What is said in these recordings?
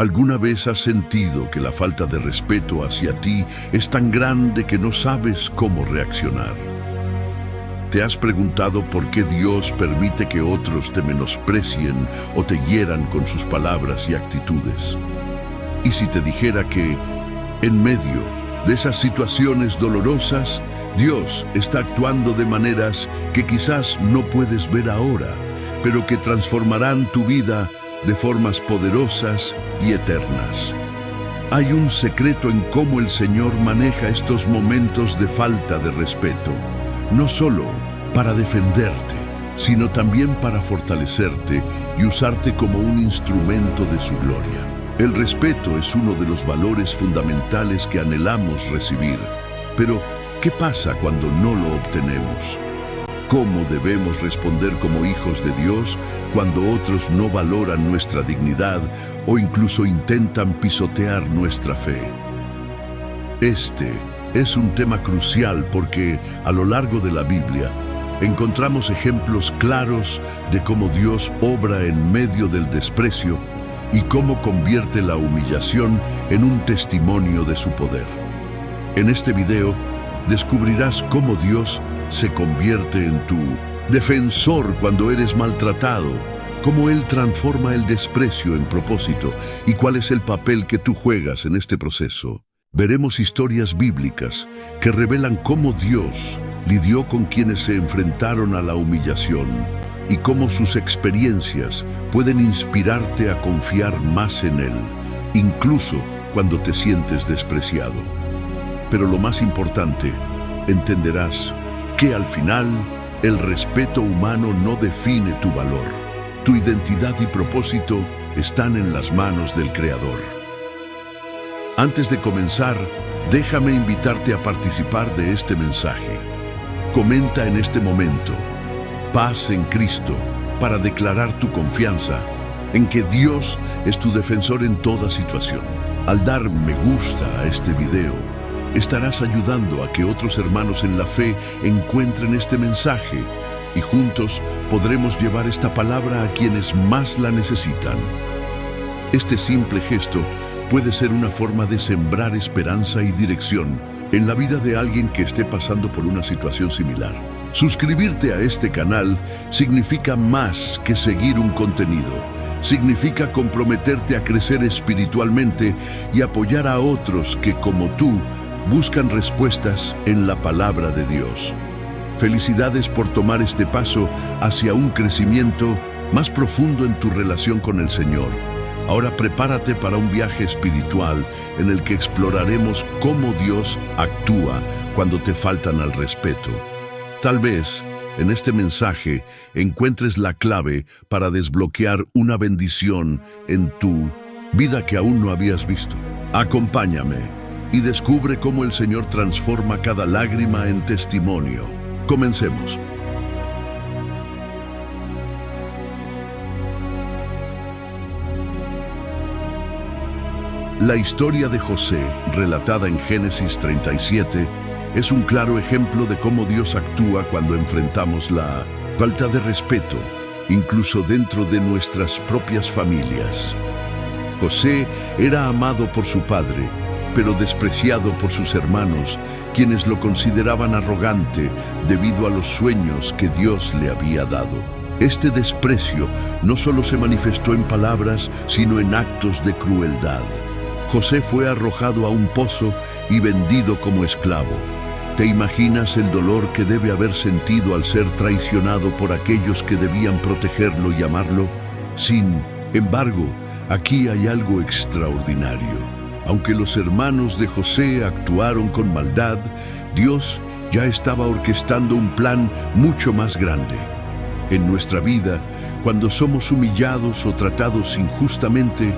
¿Alguna vez has sentido que la falta de respeto hacia ti es tan grande que no sabes cómo reaccionar? ¿Te has preguntado por qué Dios permite que otros te menosprecien o te hieran con sus palabras y actitudes? Y si te dijera que, en medio de esas situaciones dolorosas, Dios está actuando de maneras que quizás no puedes ver ahora, pero que transformarán tu vida de formas poderosas y eternas. Hay un secreto en cómo el Señor maneja estos momentos de falta de respeto, no solo para defenderte, sino también para fortalecerte y usarte como un instrumento de su gloria. El respeto es uno de los valores fundamentales que anhelamos recibir, pero ¿qué pasa cuando no lo obtenemos? ¿Cómo debemos responder como hijos de Dios cuando otros no valoran nuestra dignidad o incluso intentan pisotear nuestra fe? Este es un tema crucial porque a lo largo de la Biblia encontramos ejemplos claros de cómo Dios obra en medio del desprecio y cómo convierte la humillación en un testimonio de su poder. En este video descubrirás cómo Dios se convierte en tu defensor cuando eres maltratado, cómo Él transforma el desprecio en propósito y cuál es el papel que tú juegas en este proceso. Veremos historias bíblicas que revelan cómo Dios lidió con quienes se enfrentaron a la humillación y cómo sus experiencias pueden inspirarte a confiar más en Él, incluso cuando te sientes despreciado. Pero lo más importante, entenderás que al final el respeto humano no define tu valor. Tu identidad y propósito están en las manos del Creador. Antes de comenzar, déjame invitarte a participar de este mensaje. Comenta en este momento, paz en Cristo, para declarar tu confianza en que Dios es tu defensor en toda situación. Al dar me gusta a este video, estarás ayudando a que otros hermanos en la fe encuentren este mensaje y juntos podremos llevar esta palabra a quienes más la necesitan. Este simple gesto puede ser una forma de sembrar esperanza y dirección en la vida de alguien que esté pasando por una situación similar. Suscribirte a este canal significa más que seguir un contenido. Significa comprometerte a crecer espiritualmente y apoyar a otros que, como tú, buscan respuestas en la palabra de Dios. Felicidades por tomar este paso hacia un crecimiento más profundo en tu relación con el Señor. Ahora prepárate para un viaje espiritual en el que exploraremos cómo Dios actúa cuando te faltan al respeto. Tal vez en este mensaje encuentres la clave para desbloquear una bendición en tu vida que aún no habías visto. Acompáñame y descubre cómo el Señor transforma cada lágrima en testimonio. Comencemos. La historia de José, relatada en Génesis 37, es un claro ejemplo de cómo Dios actúa cuando enfrentamos la falta de respeto, incluso dentro de nuestras propias familias. José era amado por su padre, pero despreciado por sus hermanos, quienes lo consideraban arrogante debido a los sueños que Dios le había dado. Este desprecio no solo se manifestó en palabras, sino en actos de crueldad. José fue arrojado a un pozo y vendido como esclavo. ¿Te imaginas el dolor que debe haber sentido al ser traicionado por aquellos que debían protegerlo y amarlo? Sin embargo, aquí hay algo extraordinario. Aunque los hermanos de José actuaron con maldad, Dios ya estaba orquestando un plan mucho más grande. En nuestra vida, cuando somos humillados o tratados injustamente,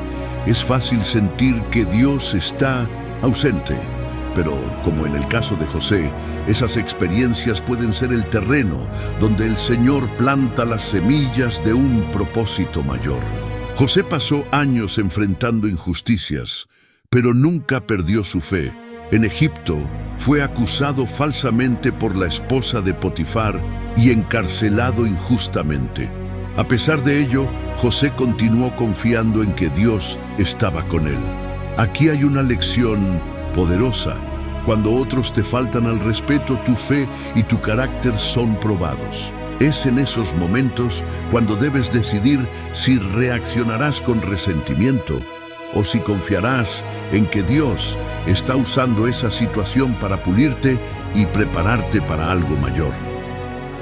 es fácil sentir que Dios está ausente. Pero, como en el caso de José, esas experiencias pueden ser el terreno donde el Señor planta las semillas de un propósito mayor. José pasó años enfrentando injusticias, pero nunca perdió su fe. En Egipto, fue acusado falsamente por la esposa de Potifar y encarcelado injustamente. A pesar de ello, José continuó confiando en que Dios estaba con él. Aquí hay una lección poderosa. Cuando otros te faltan al respeto, tu fe y tu carácter son probados. Es en esos momentos cuando debes decidir si reaccionarás con resentimiento o si confiarás en que Dios está usando esa situación para pulirte y prepararte para algo mayor.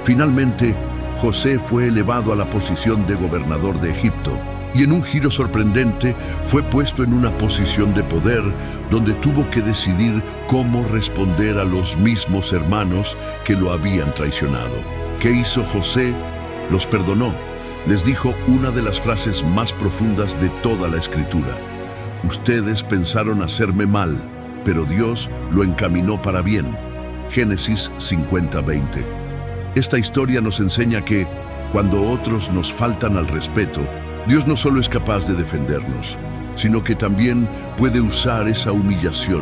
Finalmente, José fue elevado a la posición de gobernador de Egipto y en un giro sorprendente fue puesto en una posición de poder donde tuvo que decidir cómo responder a los mismos hermanos que lo habían traicionado. ¿Qué hizo José? Los perdonó. Les dijo una de las frases más profundas de toda la Escritura. Ustedes pensaron hacerme mal, pero Dios lo encaminó para bien. Génesis 50:20. Esta historia nos enseña que, cuando otros nos faltan al respeto, Dios no solo es capaz de defendernos, sino que también puede usar esa humillación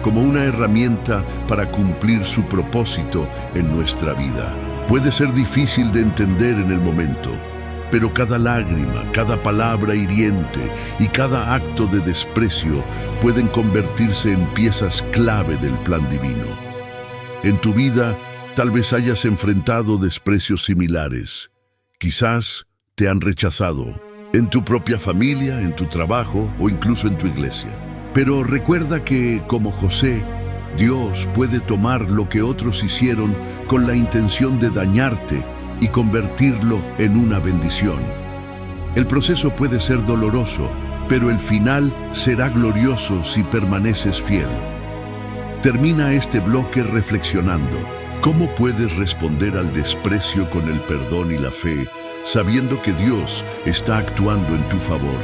como una herramienta para cumplir su propósito en nuestra vida. Puede ser difícil de entender en el momento, pero cada lágrima, cada palabra hiriente y cada acto de desprecio pueden convertirse en piezas clave del plan divino. En tu vida, tal vez hayas enfrentado desprecios similares. Quizás te han rechazado en tu propia familia, en tu trabajo o incluso en tu iglesia. Pero recuerda que, como José, Dios puede tomar lo que otros hicieron con la intención de dañarte y convertirlo en una bendición. El proceso puede ser doloroso, pero el final será glorioso si permaneces fiel. Termina este bloque reflexionando. ¿Cómo puedes responder al desprecio con el perdón y la fe, sabiendo que Dios está actuando en tu favor?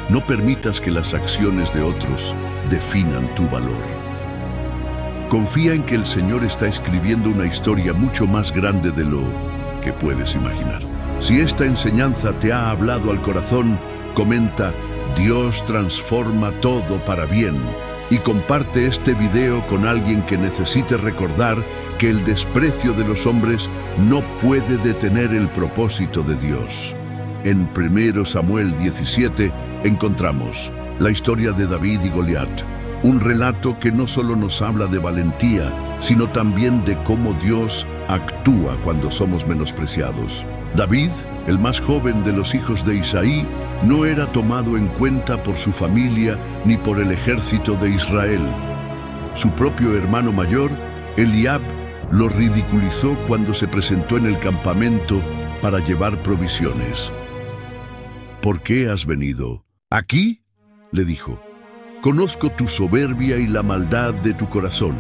No permitas que las acciones de otros definan tu valor. Confía en que el Señor está escribiendo una historia mucho más grande de lo que puedes imaginar. Si esta enseñanza te ha hablado al corazón, comenta: Dios transforma todo para bien, y comparte este video con alguien que necesite recordar que el desprecio de los hombres no puede detener el propósito de Dios. En 1 Samuel 17 encontramos la historia de David y Goliat, un relato que no solo nos habla de valentía, sino también de cómo Dios actúa cuando somos menospreciados. David, el más joven de los hijos de Isaí, no era tomado en cuenta por su familia ni por el ejército de Israel. Su propio hermano mayor, Eliab, lo ridiculizó cuando se presentó en el campamento para llevar provisiones. ¿Por qué has venido? ¿Aquí?, le dijo. Conozco tu soberbia y la maldad de tu corazón.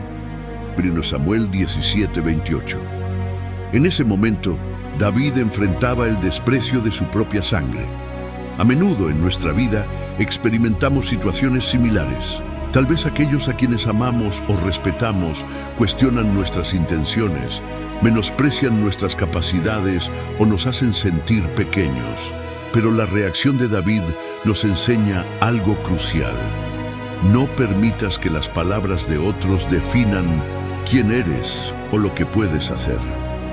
1 Samuel 17:28. En ese momento, David enfrentaba el desprecio de su propia sangre. A menudo en nuestra vida experimentamos situaciones similares. Tal vez aquellos a quienes amamos o respetamos cuestionan nuestras intenciones, menosprecian nuestras capacidades o nos hacen sentir pequeños. Pero la reacción de David nos enseña algo crucial. No permitas que las palabras de otros definan quién eres o lo que puedes hacer.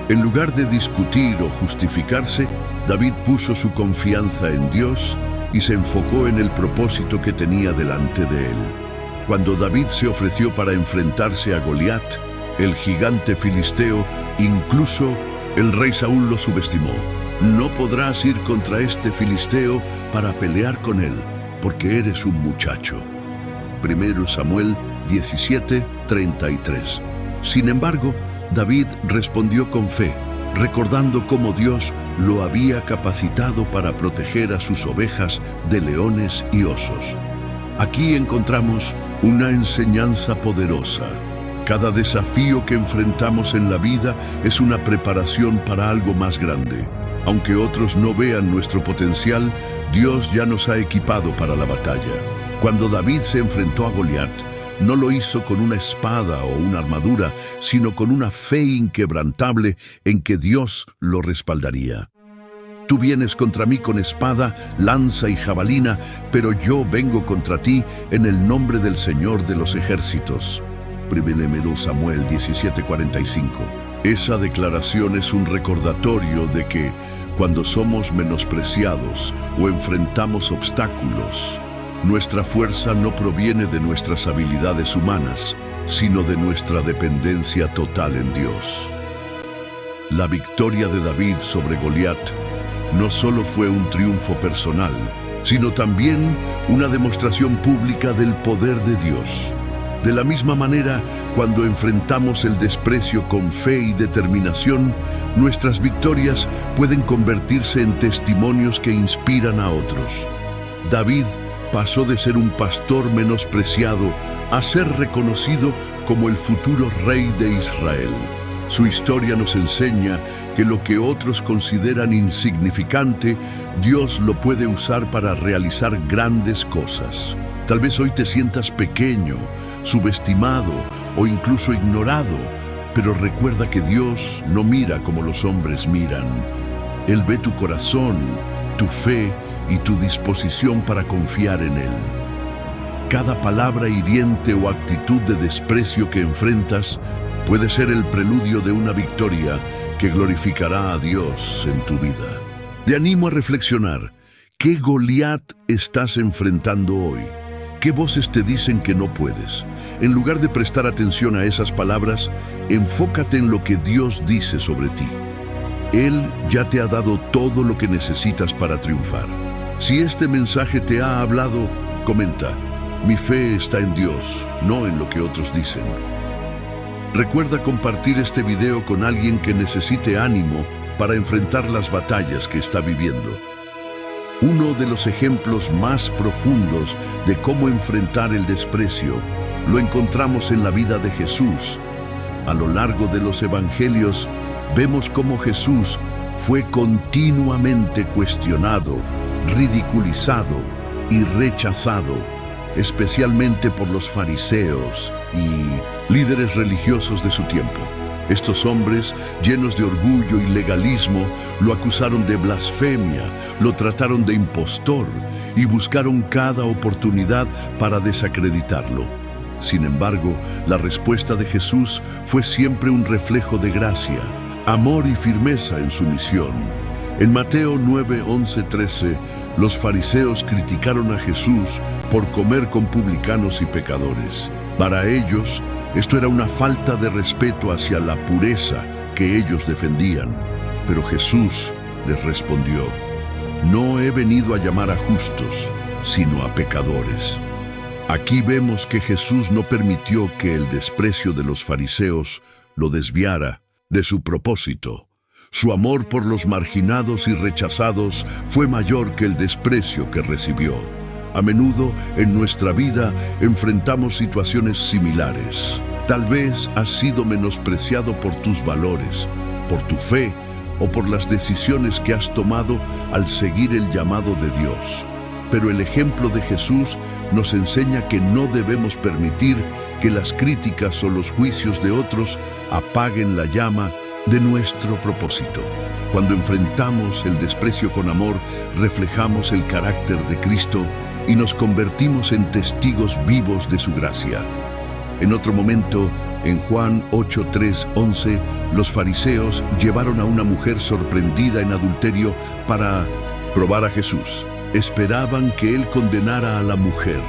En lugar de discutir o justificarse, David puso su confianza en Dios y se enfocó en el propósito que tenía delante de él. Cuando David se ofreció para enfrentarse a Goliat, el gigante filisteo, incluso el rey Saúl lo subestimó. No podrás ir contra este filisteo para pelear con él, porque eres un muchacho. 1 Samuel 17:33. Sin embargo, David respondió con fe, recordando cómo Dios lo había capacitado para proteger a sus ovejas de leones y osos. Aquí encontramos una enseñanza poderosa. Cada desafío que enfrentamos en la vida es una preparación para algo más grande. Aunque otros no vean nuestro potencial, Dios ya nos ha equipado para la batalla. Cuando David se enfrentó a Goliat, no lo hizo con una espada o una armadura, sino con una fe inquebrantable en que Dios lo respaldaría. Tú vienes contra mí con espada, lanza y jabalina, pero yo vengo contra ti en el nombre del Señor de los ejércitos. 1 Samuel 17:45. Esa declaración es un recordatorio de que Cuando somos menospreciados o enfrentamos obstáculos, nuestra fuerza no proviene de nuestras habilidades humanas, sino de nuestra dependencia total en Dios. La victoria de David sobre Goliat no solo fue un triunfo personal, sino también una demostración pública del poder de Dios. De la misma manera, cuando enfrentamos el desprecio con fe y determinación, nuestras victorias pueden convertirse en testimonios que inspiran a otros. David pasó de ser un pastor menospreciado a ser reconocido como el futuro rey de Israel. Su historia nos enseña que lo que otros consideran insignificante, Dios lo puede usar para realizar grandes cosas. Tal vez hoy te sientas pequeño, subestimado o incluso ignorado, pero recuerda que Dios no mira como los hombres miran. Él ve tu corazón, tu fe y tu disposición para confiar en Él. Cada palabra hiriente o actitud de desprecio que enfrentas puede ser el preludio de una victoria que glorificará a Dios en tu vida. Te animo a reflexionar. ¿Qué Goliat estás enfrentando hoy? ¿Qué voces te dicen que no puedes? En lugar de prestar atención a esas palabras, enfócate en lo que Dios dice sobre ti. Él ya te ha dado todo lo que necesitas para triunfar. Si este mensaje te ha hablado, comenta: mi fe está en Dios, no en lo que otros dicen. Recuerda compartir este video con alguien que necesite ánimo para enfrentar las batallas que está viviendo. Uno de los ejemplos más profundos de cómo enfrentar el desprecio lo encontramos en la vida de Jesús. A lo largo de los evangelios vemos cómo Jesús fue continuamente cuestionado, ridiculizado y rechazado, especialmente por los fariseos y líderes religiosos de su tiempo. Estos hombres, llenos de orgullo y legalismo, lo acusaron de blasfemia, lo trataron de impostor y buscaron cada oportunidad para desacreditarlo. Sin embargo, la respuesta de Jesús fue siempre un reflejo de gracia, amor y firmeza en su misión. En Mateo 9, 11, 13, los fariseos criticaron a Jesús por comer con publicanos y pecadores. Para ellos, esto era una falta de respeto hacia la pureza que ellos defendían. Pero Jesús les respondió: no he venido a llamar a justos, sino a pecadores. Aquí vemos que Jesús no permitió que el desprecio de los fariseos lo desviara de su propósito. Su amor por los marginados y rechazados fue mayor que el desprecio que recibió. A menudo en nuestra vida enfrentamos situaciones similares. Tal vez has sido menospreciado por tus valores, por tu fe o por las decisiones que has tomado al seguir el llamado de Dios. Pero el ejemplo de Jesús nos enseña que no debemos permitir que las críticas o los juicios de otros apaguen la llama de nuestro propósito. Cuando enfrentamos el desprecio con amor, reflejamos el carácter de Cristo y nos convertimos en testigos vivos de su gracia. En otro momento, en Juan 8, 3, 11, los fariseos llevaron a una mujer sorprendida en adulterio para probar a Jesús. Esperaban que él condenara a la mujer,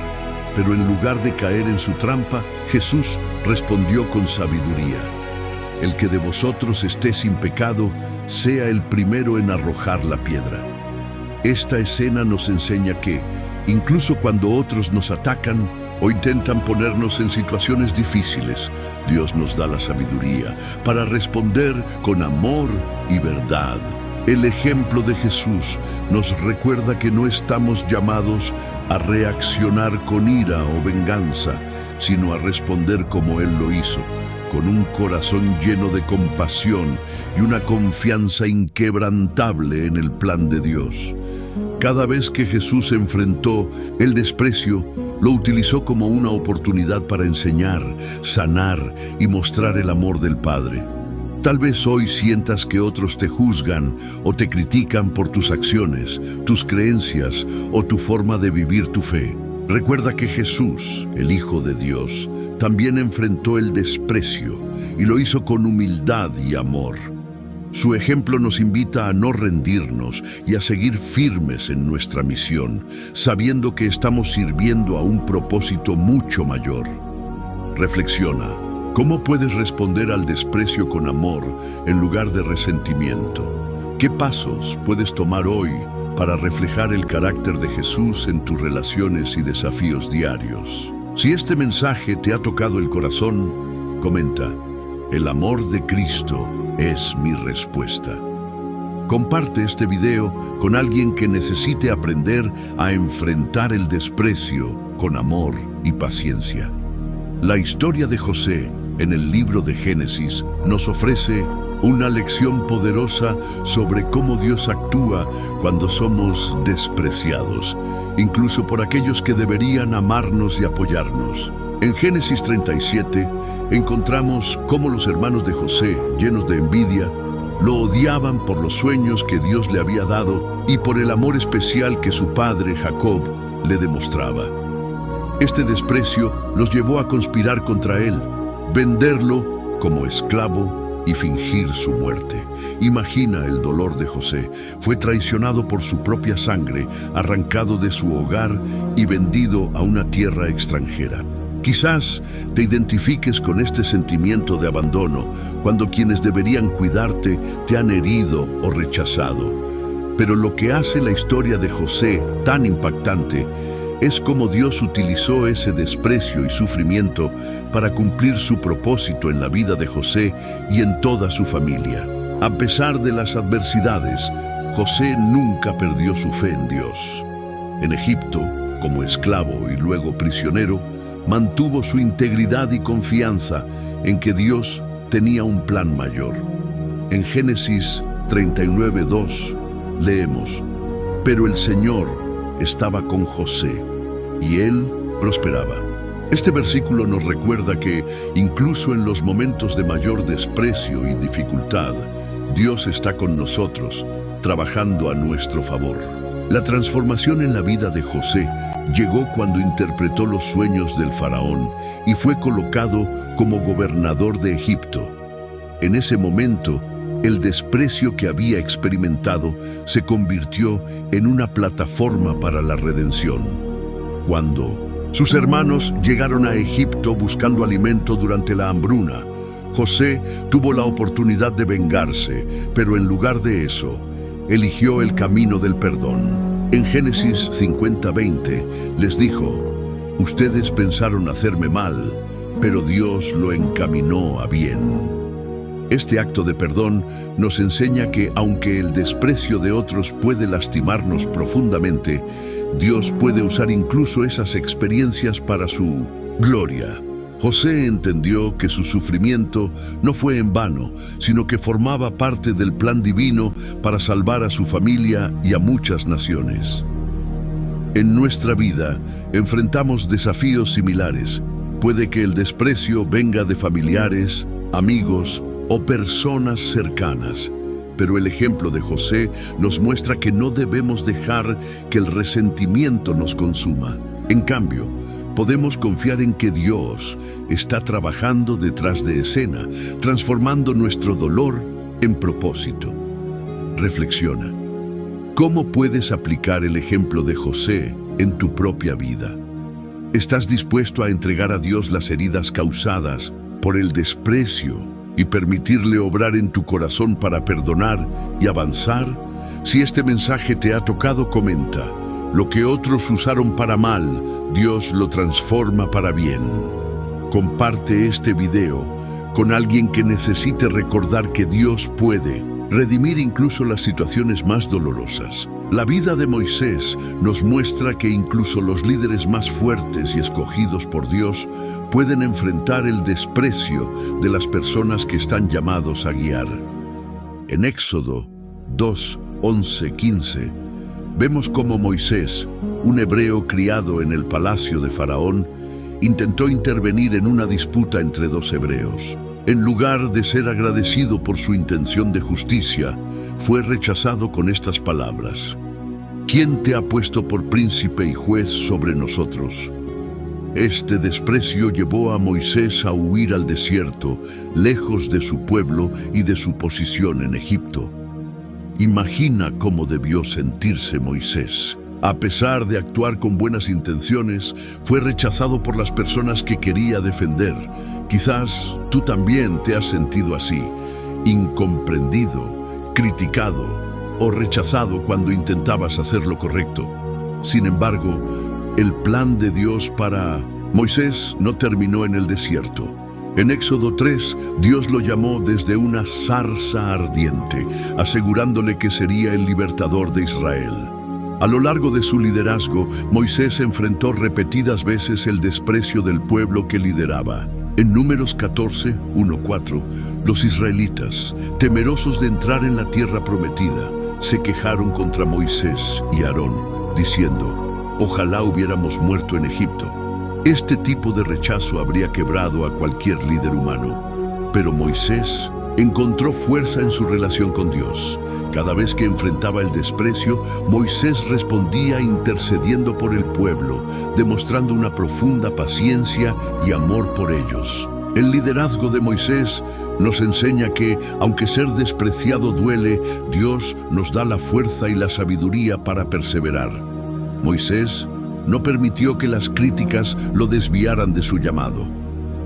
pero en lugar de caer en su trampa, Jesús respondió con sabiduría: el que de vosotros esté sin pecado, sea el primero en arrojar la piedra. Esta escena nos enseña que, incluso cuando otros nos atacan o intentan ponernos en situaciones difíciles, Dios nos da la sabiduría para responder con amor y verdad. El ejemplo de Jesús nos recuerda que no estamos llamados a reaccionar con ira o venganza, sino a responder como Él lo hizo, con un corazón lleno de compasión y una confianza inquebrantable en el plan de Dios. Cada vez que Jesús enfrentó el desprecio, lo utilizó como una oportunidad para enseñar, sanar y mostrar el amor del Padre. Tal vez hoy sientas que otros te juzgan o te critican por tus acciones, tus creencias o tu forma de vivir tu fe. Recuerda que Jesús, el Hijo de Dios, también enfrentó el desprecio y lo hizo con humildad y amor. Su ejemplo nos invita a no rendirnos y a seguir firmes en nuestra misión, sabiendo que estamos sirviendo a un propósito mucho mayor. Reflexiona, ¿cómo puedes responder al desprecio con amor en lugar de resentimiento? ¿Qué pasos puedes tomar hoy para reflejar el carácter de Jesús en tus relaciones y desafíos diarios? Si este mensaje te ha tocado el corazón, comenta, el amor de Cristo es mi respuesta. Comparte este video con alguien que necesite aprender a enfrentar el desprecio con amor y paciencia. La historia de José en el libro de Génesis nos ofrece una lección poderosa sobre cómo Dios actúa cuando somos despreciados, incluso por aquellos que deberían amarnos y apoyarnos. En Génesis 37 encontramos cómo los hermanos de José, llenos de envidia, lo odiaban por los sueños que Dios le había dado y por el amor especial que su padre Jacob le demostraba. Este desprecio los llevó a conspirar contra él, venderlo como esclavo y fingir su muerte. Imagina el dolor de José. Fue traicionado por su propia sangre, arrancado de su hogar y vendido a una tierra extranjera. Quizás te identifiques con este sentimiento de abandono cuando quienes deberían cuidarte te han herido o rechazado. Pero lo que hace la historia de José tan impactante es cómo Dios utilizó ese desprecio y sufrimiento para cumplir su propósito en la vida de José y en toda su familia. A pesar de las adversidades, José nunca perdió su fe en Dios. En Egipto, como esclavo y luego prisionero, mantuvo su integridad y confianza en que Dios tenía un plan mayor. En Génesis 39:2 leemos, pero el Señor estaba con José y él prosperaba. Este versículo nos recuerda que, incluso en los momentos de mayor desprecio y dificultad, Dios está con nosotros, trabajando a nuestro favor. La transformación en la vida de José llegó cuando interpretó los sueños del faraón y fue colocado como gobernador de Egipto. En ese momento, el desprecio que había experimentado se convirtió en una plataforma para la redención. Cuando sus hermanos llegaron a Egipto buscando alimento durante la hambruna, José tuvo la oportunidad de vengarse, pero en lugar de eso, eligió el camino del perdón. En Génesis 50:20 les dijo, ustedes pensaron hacerme mal, pero Dios lo encaminó a bien. Este acto de perdón nos enseña que, aunque el desprecio de otros puede lastimarnos profundamente, Dios puede usar incluso esas experiencias para su gloria. José entendió que su sufrimiento no fue en vano, sino que formaba parte del plan divino para salvar a su familia y a muchas naciones. En nuestra vida enfrentamos desafíos similares. Puede que el desprecio venga de familiares, amigos o personas cercanas, pero el ejemplo de José nos muestra que no debemos dejar que el resentimiento nos consuma. En cambio, podemos confiar en que Dios está trabajando detrás de escena, transformando nuestro dolor en propósito. Reflexiona. ¿Cómo puedes aplicar el ejemplo de José en tu propia vida? ¿Estás dispuesto a entregar a Dios las heridas causadas por el desprecio y permitirle obrar en tu corazón para perdonar y avanzar? Si este mensaje te ha tocado, comenta. Lo que otros usaron para mal, Dios lo transforma para bien. Comparte este video con alguien que necesite recordar que Dios puede redimir incluso las situaciones más dolorosas. La vida de Moisés nos muestra que incluso los líderes más fuertes y escogidos por Dios pueden enfrentar el desprecio de las personas que están llamados a guiar. En Éxodo 2:11-15, vemos cómo Moisés, un hebreo criado en el palacio de Faraón, intentó intervenir en una disputa entre dos hebreos. En lugar de ser agradecido por su intención de justicia, fue rechazado con estas palabras: ¿Quién te ha puesto por príncipe y juez sobre nosotros? Este desprecio llevó a Moisés a huir al desierto, lejos de su pueblo y de su posición en Egipto. Imagina cómo debió sentirse Moisés. A pesar de actuar con buenas intenciones, fue rechazado por las personas que quería defender. Quizás tú también te has sentido así, incomprendido, criticado o rechazado cuando intentabas hacer lo correcto. Sin embargo, el plan de Dios para Moisés no terminó en el desierto. En Éxodo 3, Dios lo llamó desde una zarza ardiente, asegurándole que sería el libertador de Israel. A lo largo de su liderazgo, Moisés enfrentó repetidas veces el desprecio del pueblo que lideraba. En Números 14, 1-4, los israelitas, temerosos de entrar en la tierra prometida, se quejaron contra Moisés y Aarón, diciendo: «Ojalá hubiéramos muerto en Egipto». Este tipo de rechazo habría quebrado a cualquier líder humano. Pero Moisés encontró fuerza en su relación con Dios. Cada vez que enfrentaba el desprecio, Moisés respondía intercediendo por el pueblo, demostrando una profunda paciencia y amor por ellos. El liderazgo de Moisés nos enseña que, aunque ser despreciado duele, Dios nos da la fuerza y la sabiduría para perseverar. Moisés no permitió que las críticas lo desviaran de su llamado.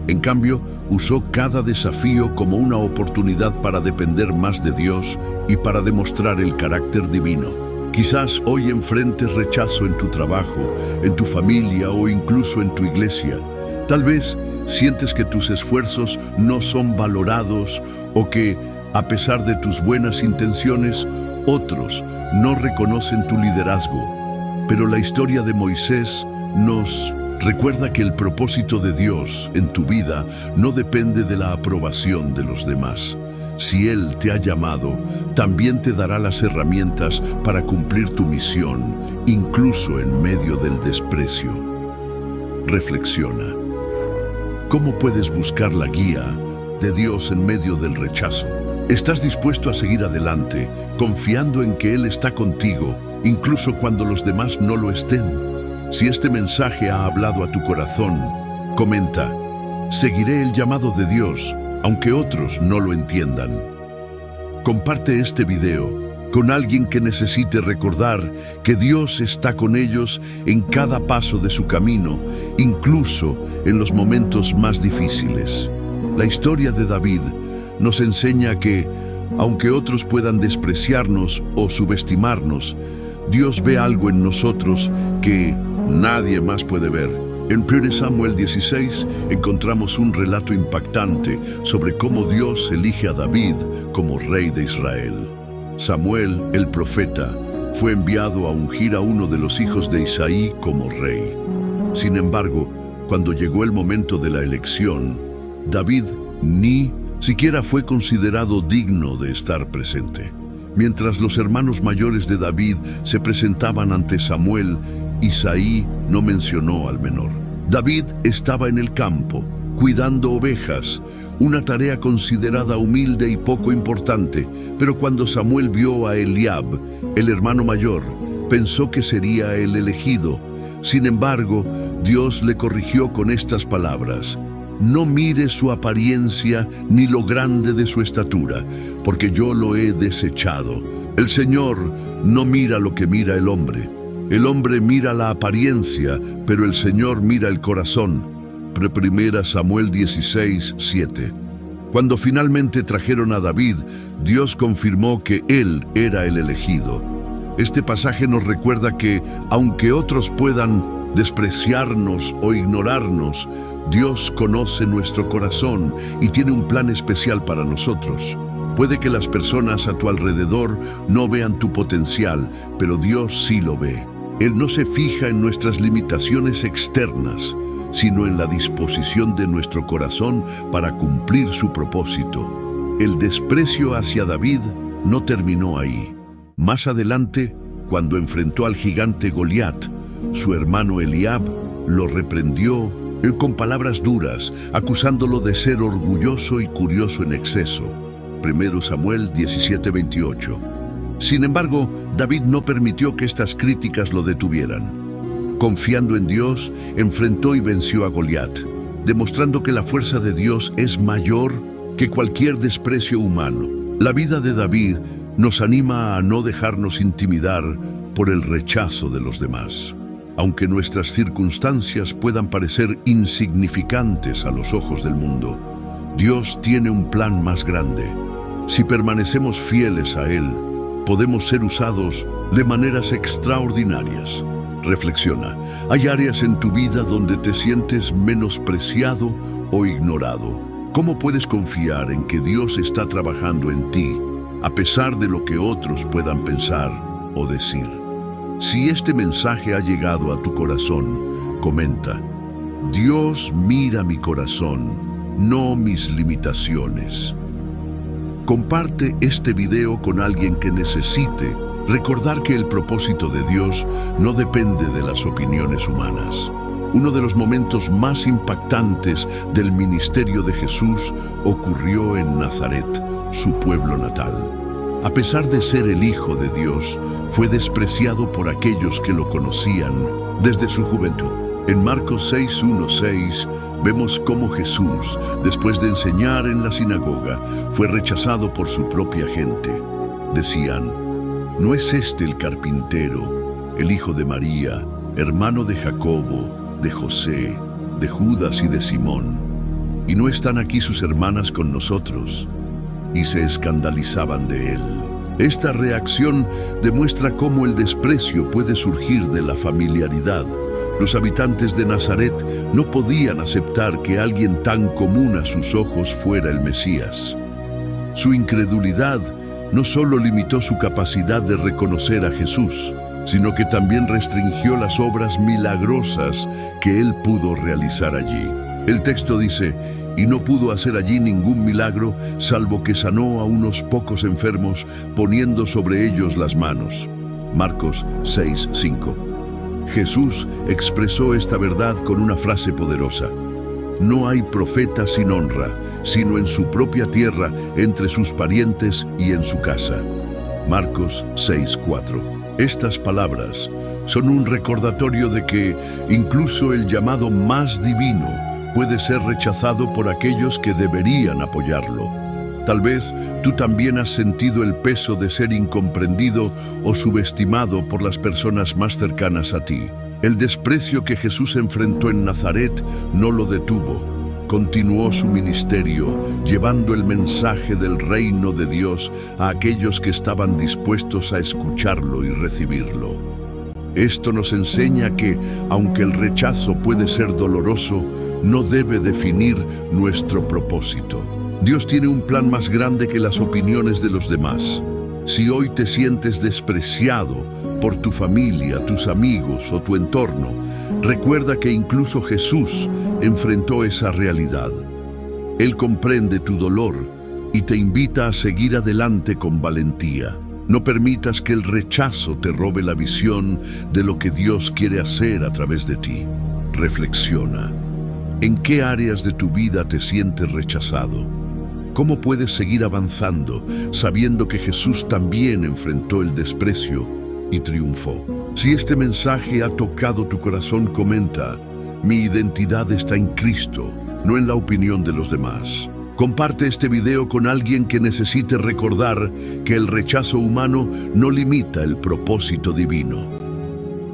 En cambio, usó cada desafío como una oportunidad para depender más de Dios y para demostrar el carácter divino. Quizás hoy enfrentes rechazo en tu trabajo, en tu familia o incluso en tu iglesia. Tal vez sientes que tus esfuerzos no son valorados o que, a pesar de tus buenas intenciones, otros no reconocen tu liderazgo. Pero la historia de Moisés nos recuerda que el propósito de Dios en tu vida no depende de la aprobación de los demás. Si Él te ha llamado, también te dará las herramientas para cumplir tu misión, incluso en medio del desprecio. Reflexiona. ¿Cómo puedes buscar la guía de Dios en medio del rechazo? ¿Estás dispuesto a seguir adelante, confiando en que Él está contigo, incluso cuando los demás no lo estén? Si este mensaje ha hablado a tu corazón, comenta: «Seguiré el llamado de Dios, aunque otros no lo entiendan». Comparte este video con alguien que necesite recordar que Dios está con ellos en cada paso de su camino, incluso en los momentos más difíciles. La historia de David nos enseña que, aunque otros puedan despreciarnos o subestimarnos, Dios ve algo en nosotros que nadie más puede ver. En 1 Samuel 16 encontramos un relato impactante sobre cómo Dios elige a David como rey de Israel. Samuel, el profeta, fue enviado a ungir a uno de los hijos de Isaí como rey. Sin embargo, cuando llegó el momento de la elección, David ni siquiera fue considerado digno de estar presente. Mientras los hermanos mayores de David se presentaban ante Samuel, Isaí no mencionó al menor. David estaba en el campo, cuidando ovejas, una tarea considerada humilde y poco importante, pero cuando Samuel vio a Eliab, el hermano mayor, pensó que sería el elegido. Sin embargo, Dios le corrigió con estas palabras: «No mire su apariencia ni lo grande de su estatura, porque yo lo he desechado. El Señor no mira lo que mira el hombre. El hombre mira la apariencia, pero el Señor mira el corazón». 1 Samuel 16, 7. Cuando finalmente trajeron a David, Dios confirmó que él era el elegido. Este pasaje nos recuerda que, aunque otros puedan despreciarnos o ignorarnos, Dios conoce nuestro corazón y tiene un plan especial para nosotros. Puede que las personas a tu alrededor no vean tu potencial, pero Dios sí lo ve. Él no se fija en nuestras limitaciones externas, sino en la disposición de nuestro corazón para cumplir su propósito. El desprecio hacia David no terminó ahí. Más adelante, cuando enfrentó al gigante Goliat, su hermano Eliab lo reprendió con palabras duras, acusándolo de ser orgulloso y curioso en exceso. 1 Samuel 17:28. Sin embargo, David no permitió que estas críticas lo detuvieran. Confiando en Dios, enfrentó y venció a Goliat, demostrando que la fuerza de Dios es mayor que cualquier desprecio humano. La vida de David nos anima a no dejarnos intimidar por el rechazo de los demás. Aunque nuestras circunstancias puedan parecer insignificantes a los ojos del mundo, Dios tiene un plan más grande. Si permanecemos fieles a Él, podemos ser usados de maneras extraordinarias. Reflexiona, ¿hay áreas en tu vida donde te sientes menospreciado o ignorado? ¿Cómo puedes confiar en que Dios está trabajando en ti, a pesar de lo que otros puedan pensar o decir? Si este mensaje ha llegado a tu corazón, comenta: Dios mira mi corazón, no mis limitaciones. Comparte este video con alguien que necesite recordar que el propósito de Dios no depende de las opiniones humanas. Uno de los momentos más impactantes del ministerio de Jesús ocurrió en Nazaret, su pueblo natal. A pesar de ser el Hijo de Dios, fue despreciado por aquellos que lo conocían desde su juventud. En Marcos 6:1-6 vemos cómo Jesús, después de enseñar en la sinagoga, fue rechazado por su propia gente. Decían: ¿no es este el carpintero, el hijo de María, hermano de Jacobo, de José, de Judas y de Simón? ¿Y no están aquí sus hermanas con nosotros? Y se escandalizaban de él. Esta reacción demuestra cómo el desprecio puede surgir de la familiaridad. Los habitantes de Nazaret no podían aceptar que alguien tan común a sus ojos fuera el Mesías. Su incredulidad no solo limitó su capacidad de reconocer a Jesús, sino que también restringió las obras milagrosas que él pudo realizar allí. El texto dice: y no pudo hacer allí ningún milagro, salvo que sanó a unos pocos enfermos, poniendo sobre ellos las manos. Marcos 6:5. Jesús expresó esta verdad con una frase poderosa: no hay profeta sin honra, sino en su propia tierra, entre sus parientes y en su casa. Marcos 6:4. Estas palabras son un recordatorio de que incluso el llamado más divino puede ser rechazado por aquellos que deberían apoyarlo. Tal vez tú también has sentido el peso de ser incomprendido o subestimado por las personas más cercanas a ti. El desprecio que Jesús enfrentó en Nazaret no lo detuvo. Continuó su ministerio, llevando el mensaje del reino de Dios a aquellos que estaban dispuestos a escucharlo y recibirlo. Esto nos enseña que, aunque el rechazo puede ser doloroso, no debe definir nuestro propósito. Dios tiene un plan más grande que las opiniones de los demás. Si hoy te sientes despreciado por tu familia, tus amigos o tu entorno, recuerda que incluso Jesús enfrentó esa realidad. Él comprende tu dolor y te invita a seguir adelante con valentía. No permitas que el rechazo te robe la visión de lo que Dios quiere hacer a través de ti. Reflexiona. ¿En qué áreas de tu vida te sientes rechazado? ¿Cómo puedes seguir avanzando sabiendo que Jesús también enfrentó el desprecio y triunfó? Si este mensaje ha tocado tu corazón, comenta: mi identidad está en Cristo, no en la opinión de los demás. Comparte este video con alguien que necesite recordar que el rechazo humano no limita el propósito divino.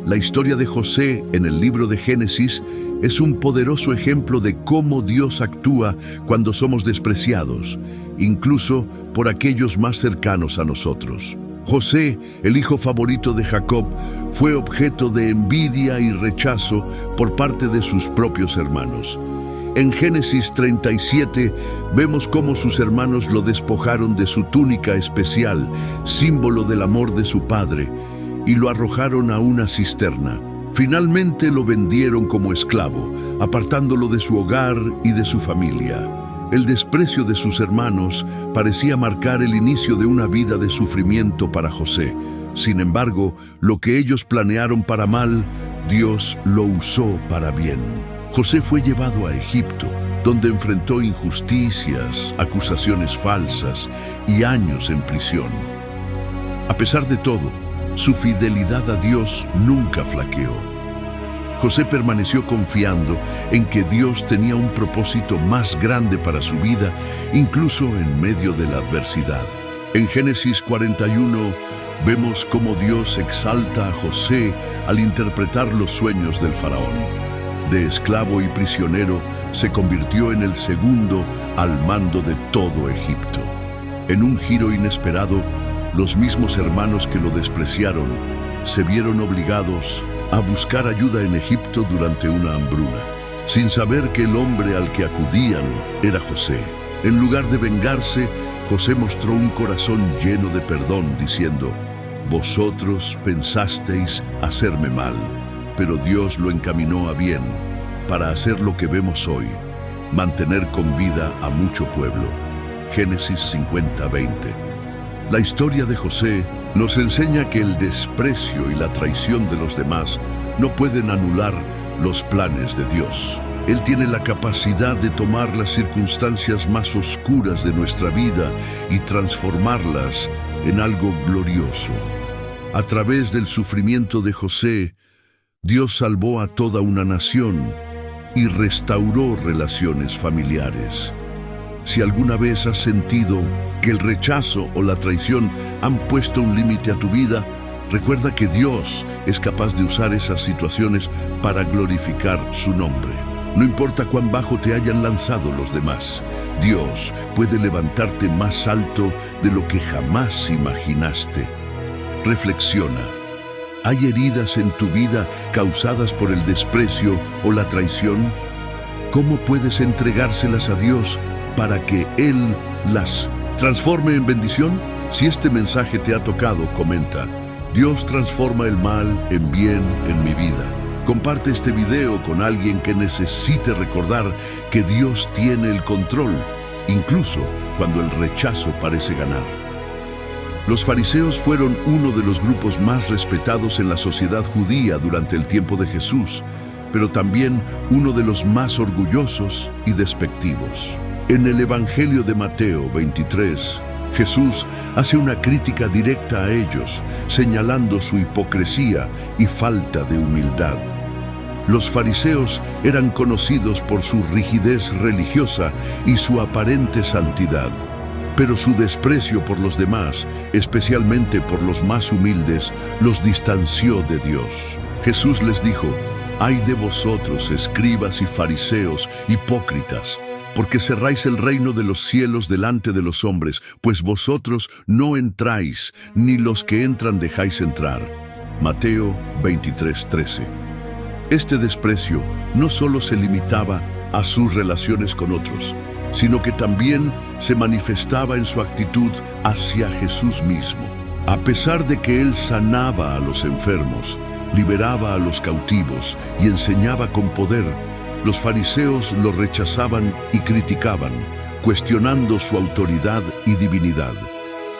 La historia de José en el libro de Génesis es un poderoso ejemplo de cómo Dios actúa cuando somos despreciados, incluso por aquellos más cercanos a nosotros. José, el hijo favorito de Jacob, fue objeto de envidia y rechazo por parte de sus propios hermanos. En Génesis 37 vemos cómo sus hermanos lo despojaron de su túnica especial, símbolo del amor de su padre, y lo arrojaron a una cisterna. Finalmente lo vendieron como esclavo, apartándolo de su hogar y de su familia. El desprecio de sus hermanos parecía marcar el inicio de una vida de sufrimiento para José. Sin embargo, lo que ellos planearon para mal, Dios lo usó para bien. José fue llevado a Egipto, donde enfrentó injusticias, acusaciones falsas y años en prisión. A pesar de todo, su fidelidad a Dios nunca flaqueó. José permaneció confiando en que Dios tenía un propósito más grande para su vida, incluso en medio de la adversidad. En Génesis 41 vemos cómo Dios exalta a José al interpretar los sueños del faraón. De esclavo y prisionero, se convirtió en el segundo al mando de todo Egipto. En un giro inesperado, los mismos hermanos que lo despreciaron se vieron obligados a buscar ayuda en Egipto durante una hambruna, sin saber que el hombre al que acudían era José. En lugar de vengarse, José mostró un corazón lleno de perdón, diciendo: «Vosotros pensasteis hacerme mal, pero Dios lo encaminó a bien para hacer lo que vemos hoy, mantener con vida a mucho pueblo». Génesis 50:20. La historia de José nos enseña que el desprecio y la traición de los demás no pueden anular los planes de Dios. Él tiene la capacidad de tomar las circunstancias más oscuras de nuestra vida y transformarlas en algo glorioso. A través del sufrimiento de José, Dios salvó a toda una nación y restauró relaciones familiares. Si alguna vez has sentido que el rechazo o la traición han puesto un límite a tu vida, recuerda que Dios es capaz de usar esas situaciones para glorificar su nombre. No importa cuán bajo te hayan lanzado los demás, Dios puede levantarte más alto de lo que jamás imaginaste. Reflexiona. ¿Hay heridas en tu vida causadas por el desprecio o la traición? ¿Cómo puedes entregárselas a Dios para que Él las transforme en bendición? Si este mensaje te ha tocado, comenta: Dios transforma el mal en bien en mi vida. Comparte este video con alguien que necesite recordar que Dios tiene el control, incluso cuando el rechazo parece ganar. Los fariseos fueron uno de los grupos más respetados en la sociedad judía durante el tiempo de Jesús, pero también uno de los más orgullosos y despectivos. En el Evangelio de Mateo 23, Jesús hace una crítica directa a ellos, señalando su hipocresía y falta de humildad. Los fariseos eran conocidos por su rigidez religiosa y su aparente santidad, pero su desprecio por los demás, especialmente por los más humildes, los distanció de Dios. Jesús les dijo: «Ay de vosotros, escribas y fariseos, hipócritas, porque cerráis el reino de los cielos delante de los hombres, pues vosotros no entráis, ni los que entran dejáis entrar». Mateo 23:13. Este desprecio no solo se limitaba a sus relaciones con otros, sino que también se manifestaba en su actitud hacia Jesús mismo. A pesar de que Él sanaba a los enfermos, liberaba a los cautivos y enseñaba con poder, los fariseos lo rechazaban y criticaban, cuestionando su autoridad y divinidad.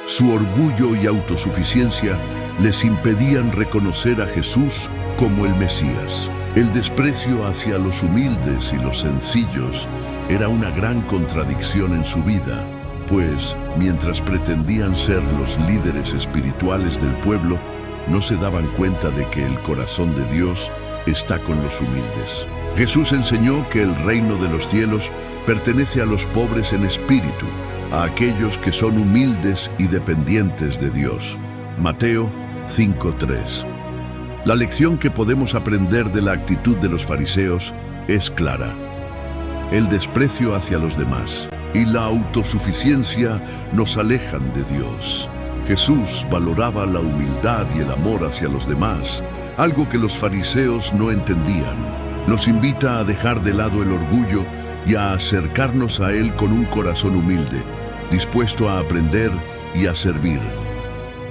Su orgullo y autosuficiencia les impedían reconocer a Jesús como el Mesías. El desprecio hacia los humildes y los sencillos era una gran contradicción en su vida, pues mientras pretendían ser los líderes espirituales del pueblo, no se daban cuenta de que el corazón de Dios está con los humildes. Jesús enseñó que el reino de los cielos pertenece a los pobres en espíritu, a aquellos que son humildes y dependientes de Dios. Mateo 5:3. La lección que podemos aprender de la actitud de los fariseos es clara. El desprecio hacia los demás y la autosuficiencia nos alejan de Dios. Jesús valoraba la humildad y el amor hacia los demás, algo que los fariseos no entendían. Nos invita a dejar de lado el orgullo y a acercarnos a Él con un corazón humilde, dispuesto a aprender y a servir.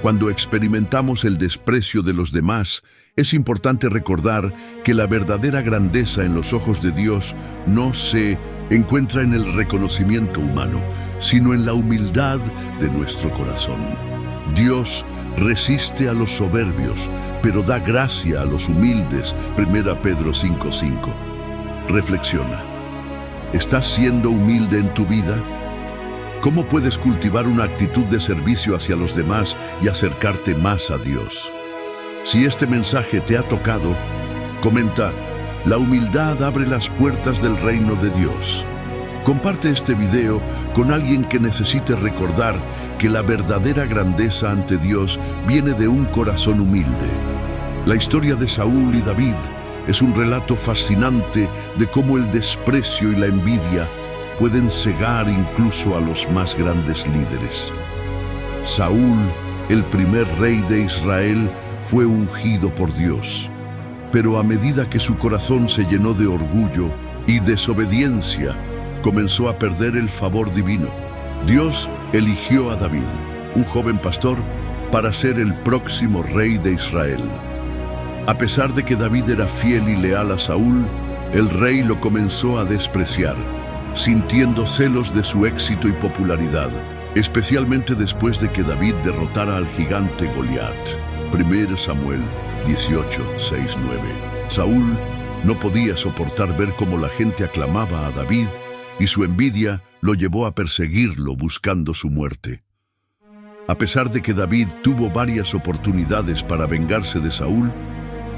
Cuando experimentamos el desprecio de los demás, es importante recordar que la verdadera grandeza en los ojos de Dios no se encuentra en el reconocimiento humano, sino en la humildad de nuestro corazón. Dios resiste a los soberbios, pero da gracia a los humildes. 1 Pedro 5:5. Reflexiona. ¿Estás siendo humilde en tu vida? ¿Cómo puedes cultivar una actitud de servicio hacia los demás y acercarte más a Dios? Si este mensaje te ha tocado, comenta: La humildad abre las puertas del reino de Dios. Comparte este video con alguien que necesite recordar que la verdadera grandeza ante Dios viene de un corazón humilde. La historia de Saúl y David es un relato fascinante de cómo el desprecio y la envidia pueden cegar incluso a los más grandes líderes. Saúl, el primer rey de Israel, fue ungido por Dios. Pero a medida que su corazón se llenó de orgullo y desobediencia, comenzó a perder el favor divino. Dios eligió a David, un joven pastor, para ser el próximo rey de Israel. A pesar de que David era fiel y leal a Saúl, el rey lo comenzó a despreciar, sintiendo celos de su éxito y popularidad, especialmente después de que David derrotara al gigante Goliat. 1 Samuel 18, 6, 9. Saúl no podía soportar ver cómo la gente aclamaba a David y su envidia lo llevó a perseguirlo buscando su muerte. A pesar de que David tuvo varias oportunidades para vengarse de Saúl,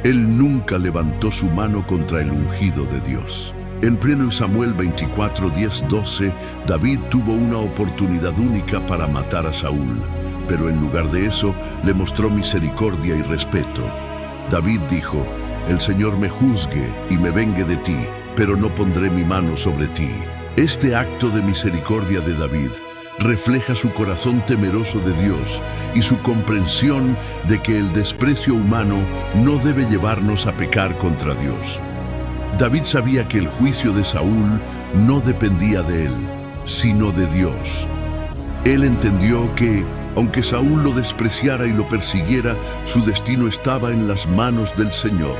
él nunca levantó su mano contra el ungido de Dios. En 1 Samuel 24, 10, 12, David tuvo una oportunidad única para matar a Saúl, pero en lugar de eso le mostró misericordia y respeto. David dijo: «El Señor me juzgue y me vengue de ti, pero no pondré mi mano sobre ti». Este acto de misericordia de David refleja su corazón temeroso de Dios y su comprensión de que el desprecio humano no debe llevarnos a pecar contra Dios. David sabía que el juicio de Saúl no dependía de él, sino de Dios. Él entendió que, aunque Saúl lo despreciara y lo persiguiera, su destino estaba en las manos del Señor.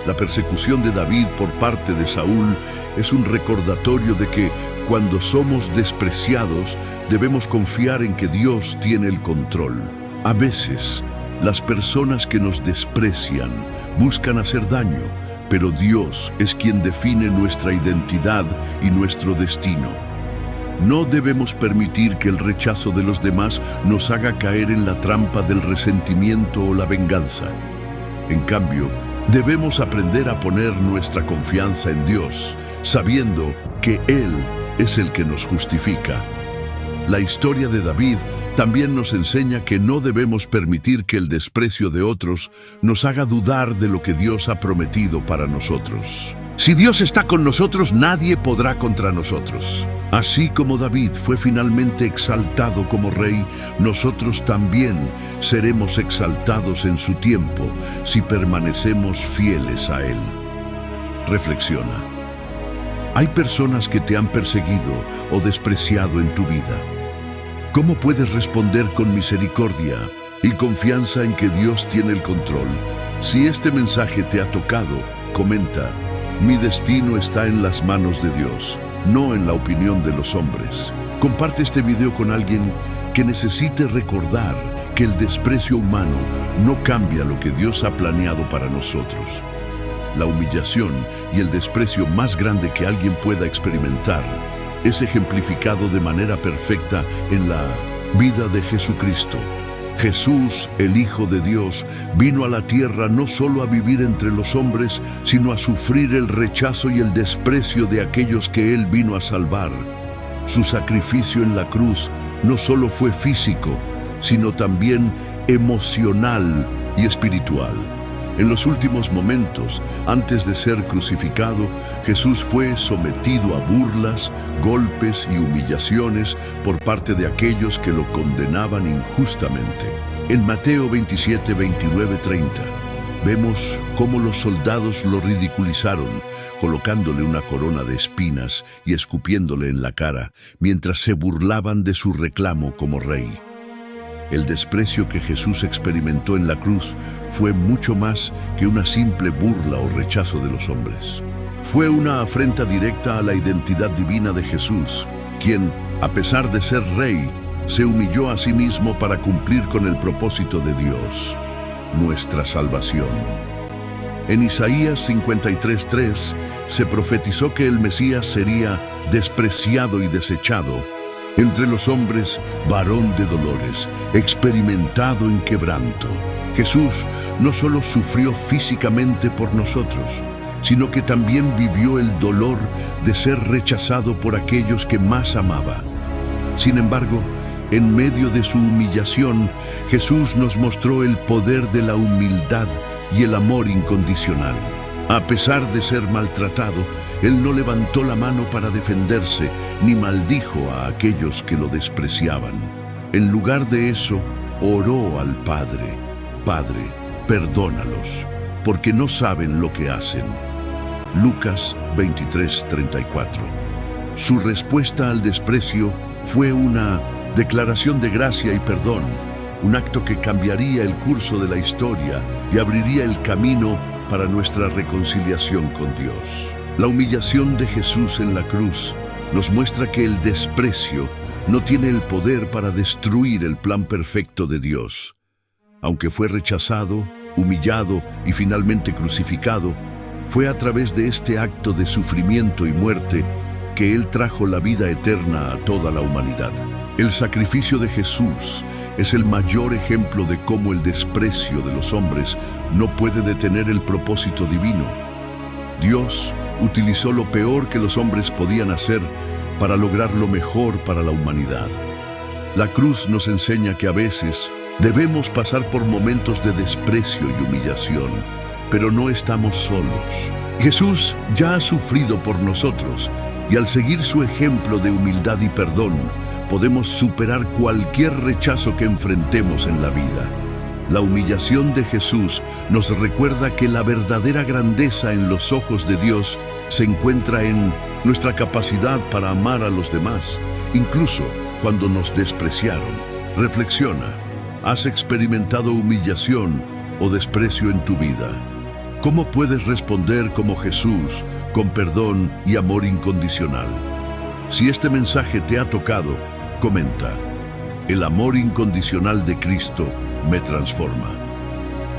La persecución de David por parte de Saúl es un recordatorio de que, cuando somos despreciados, debemos confiar en que Dios tiene el control. A veces, las personas que nos desprecian buscan hacer daño, pero Dios es quien define nuestra identidad y nuestro destino. No debemos permitir que el rechazo de los demás nos haga caer en la trampa del resentimiento o la venganza. En cambio, debemos aprender a poner nuestra confianza en Dios, sabiendo que Él es el que nos justifica. La historia de David también nos enseña que no debemos permitir que el desprecio de otros nos haga dudar de lo que Dios ha prometido para nosotros. Si Dios está con nosotros, nadie podrá contra nosotros. Así como David fue finalmente exaltado como rey, nosotros también seremos exaltados en su tiempo si permanecemos fieles a Él. Reflexiona. Hay personas que te han perseguido o despreciado en tu vida. ¿Cómo puedes responder con misericordia y confianza en que Dios tiene el control? Si este mensaje te ha tocado, comenta: «Mi destino está en las manos de Dios, no en la opinión de los hombres». Comparte este video con alguien que necesite recordar que el desprecio humano no cambia lo que Dios ha planeado para nosotros. La humillación y el desprecio más grande que alguien pueda experimentar es ejemplificado de manera perfecta en la vida de Jesucristo. Jesús, el Hijo de Dios, vino a la tierra no solo a vivir entre los hombres, sino a sufrir el rechazo y el desprecio de aquellos que Él vino a salvar. Su sacrificio en la cruz no solo fue físico, sino también emocional y espiritual. En los últimos momentos, antes de ser crucificado, Jesús fue sometido a burlas, golpes y humillaciones por parte de aquellos que lo condenaban injustamente. En Mateo 27, 29, 30, vemos cómo los soldados lo ridiculizaron, colocándole una corona de espinas y escupiéndole en la cara, mientras se burlaban de su reclamo como rey. El desprecio que Jesús experimentó en la cruz fue mucho más que una simple burla o rechazo de los hombres. Fue una afrenta directa a la identidad divina de Jesús, quien, a pesar de ser rey, se humilló a sí mismo para cumplir con el propósito de Dios, nuestra salvación. En Isaías 53:3 se profetizó que el Mesías sería despreciado y desechado, entre los hombres, varón de dolores, experimentado en quebranto. Jesús no solo sufrió físicamente por nosotros, sino que también vivió el dolor de ser rechazado por aquellos que más amaba. Sin embargo, en medio de su humillación, Jesús nos mostró el poder de la humildad y el amor incondicional. A pesar de ser maltratado, Él no levantó la mano para defenderse, ni maldijo a aquellos que lo despreciaban. En lugar de eso, oró al Padre: Padre, perdónalos, porque no saben lo que hacen. Lucas 23:34. Su respuesta al desprecio fue una declaración de gracia y perdón, un acto que cambiaría el curso de la historia y abriría el camino para nuestra reconciliación con Dios. La humillación de Jesús en la cruz nos muestra que el desprecio no tiene el poder para destruir el plan perfecto de Dios. Aunque fue rechazado, humillado y finalmente crucificado, fue a través de este acto de sufrimiento y muerte que Él trajo la vida eterna a toda la humanidad. El sacrificio de Jesús es el mayor ejemplo de cómo el desprecio de los hombres no puede detener el propósito divino. Dios utilizó lo peor que los hombres podían hacer para lograr lo mejor para la humanidad. La cruz nos enseña que a veces debemos pasar por momentos de desprecio y humillación, pero no estamos solos. Jesús ya ha sufrido por nosotros, y al seguir su ejemplo de humildad y perdón, podemos superar cualquier rechazo que enfrentemos en la vida. La humillación de Jesús nos recuerda que la verdadera grandeza en los ojos de Dios se encuentra en nuestra capacidad para amar a los demás, incluso cuando nos despreciaron. Reflexiona: ¿has experimentado humillación o desprecio en tu vida? ¿Cómo puedes responder como Jesús, con perdón y amor incondicional? Si este mensaje te ha tocado, comenta: el amor incondicional de Cristo me transforma.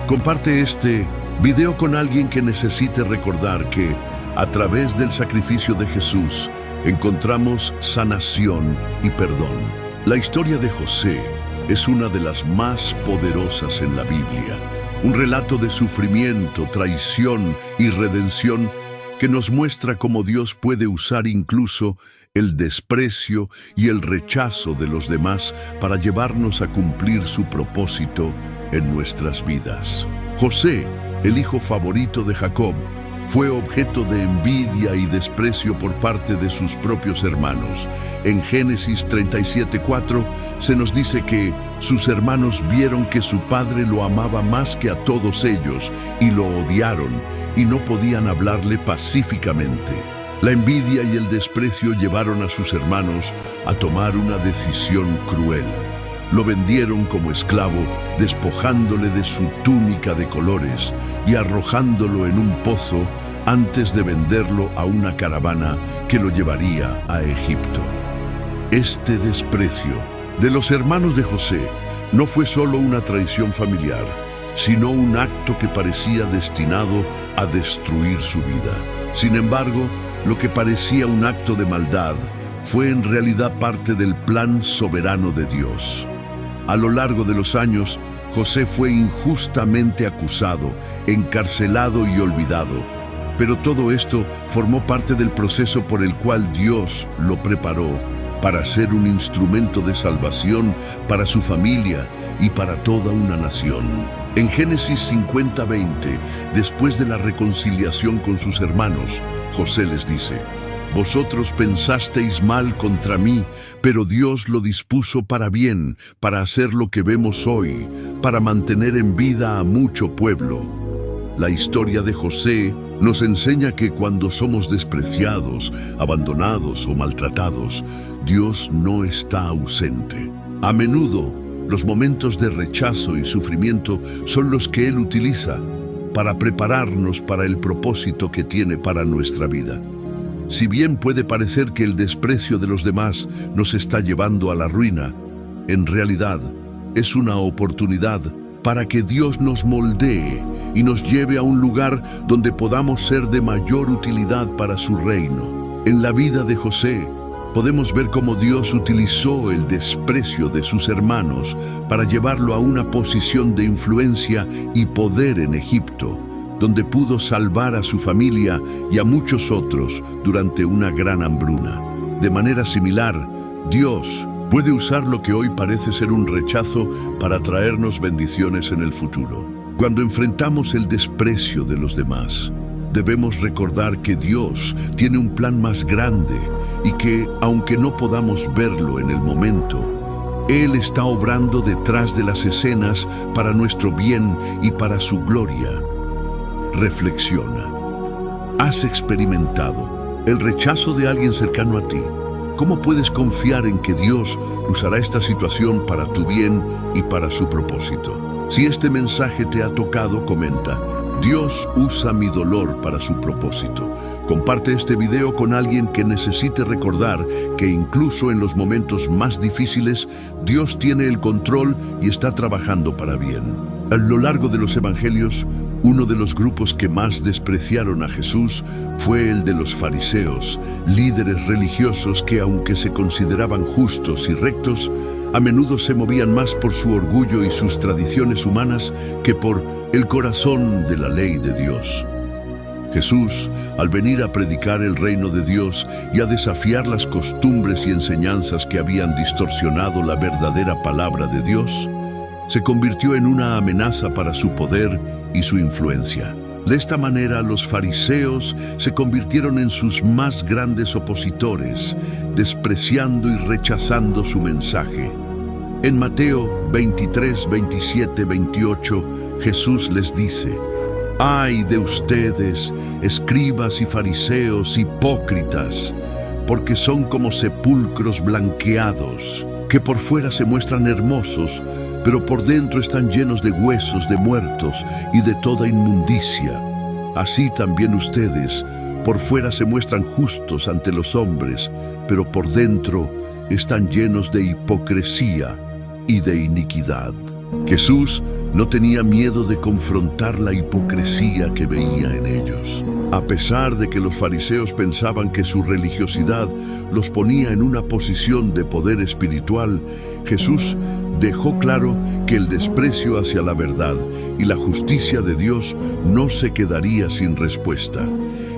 Comparte este video con alguien que necesite recordar que, a través del sacrificio de Jesús, encontramos sanación y perdón. La historia de José es una de las más poderosas en la Biblia. Un relato de sufrimiento, traición y redención que nos muestra cómo Dios puede usar incluso el desprecio y el rechazo de los demás para llevarnos a cumplir su propósito en nuestras vidas. José, el hijo favorito de Jacob, fue objeto de envidia y desprecio por parte de sus propios hermanos. En Génesis 37:4 se nos dice que sus hermanos vieron que su padre lo amaba más que a todos ellos y lo odiaron, y no podían hablarle pacíficamente. La envidia y el desprecio llevaron a sus hermanos a tomar una decisión cruel. Lo vendieron como esclavo, despojándole de su túnica de colores y arrojándolo en un pozo antes de venderlo a una caravana que lo llevaría a Egipto. Este desprecio de los hermanos de José no fue solo una traición familiar, sino un acto que parecía destinado a destruir su vida. Sin embargo, lo que parecía un acto de maldad fue en realidad parte del plan soberano de Dios. A lo largo de los años, José fue injustamente acusado, encarcelado y olvidado, pero todo esto formó parte del proceso por el cual Dios lo preparó para ser un instrumento de salvación para su familia y para toda una nación. En Génesis 50:20, después de la reconciliación con sus hermanos, José les dice: vosotros pensasteis mal contra mí, pero Dios lo dispuso para bien, para hacer lo que vemos hoy, para mantener en vida a mucho pueblo. La historia de José nos enseña que cuando somos despreciados, abandonados o maltratados, Dios no está ausente. A menudo, los momentos de rechazo y sufrimiento son los que Él utiliza para prepararnos para el propósito que tiene para nuestra vida. Si bien puede parecer que el desprecio de los demás nos está llevando a la ruina, en realidad es una oportunidad para que Dios nos moldee y nos lleve a un lugar donde podamos ser de mayor utilidad para su reino. En la vida de José, podemos ver cómo Dios utilizó el desprecio de sus hermanos para llevarlo a una posición de influencia y poder en Egipto, donde pudo salvar a su familia y a muchos otros durante una gran hambruna. De manera similar, Dios puede usar lo que hoy parece ser un rechazo para traernos bendiciones en el futuro. Cuando enfrentamos el desprecio de los demás, debemos recordar que Dios tiene un plan más grande y que, aunque no podamos verlo en el momento, Él está obrando detrás de las escenas para nuestro bien y para su gloria. Reflexiona. ¿Has experimentado el rechazo de alguien cercano a ti? ¿Cómo puedes confiar en que Dios usará esta situación para tu bien y para su propósito? Si este mensaje te ha tocado, comenta: Dios usa mi dolor para su propósito. Comparte este video con alguien que necesite recordar que incluso en los momentos más difíciles, Dios tiene el control y está trabajando para bien. A lo largo de los evangelios, uno de los grupos que más despreciaron a Jesús fue el de los fariseos, líderes religiosos que, aunque se consideraban justos y rectos, a menudo se movían más por su orgullo y sus tradiciones humanas que por el corazón de la ley de Dios. Jesús, al venir a predicar el reino de Dios y a desafiar las costumbres y enseñanzas que habían distorsionado la verdadera palabra de Dios, se convirtió en una amenaza para su poder y su influencia. De esta manera, los fariseos se convirtieron en sus más grandes opositores, despreciando y rechazando su mensaje. En Mateo 23, 27, 28, Jesús les dice: «Ay de ustedes, escribas y fariseos hipócritas, porque son como sepulcros blanqueados, que por fuera se muestran hermosos, pero por dentro están llenos de huesos de muertos y de toda inmundicia. Así también ustedes, por fuera se muestran justos ante los hombres, pero por dentro están llenos de hipocresía y de iniquidad». Jesús no tenía miedo de confrontar la hipocresía que veía en ellos. A pesar de que los fariseos pensaban que su religiosidad los ponía en una posición de poder espiritual, Jesús dejó claro que el desprecio hacia la verdad y la justicia de Dios no se quedaría sin respuesta.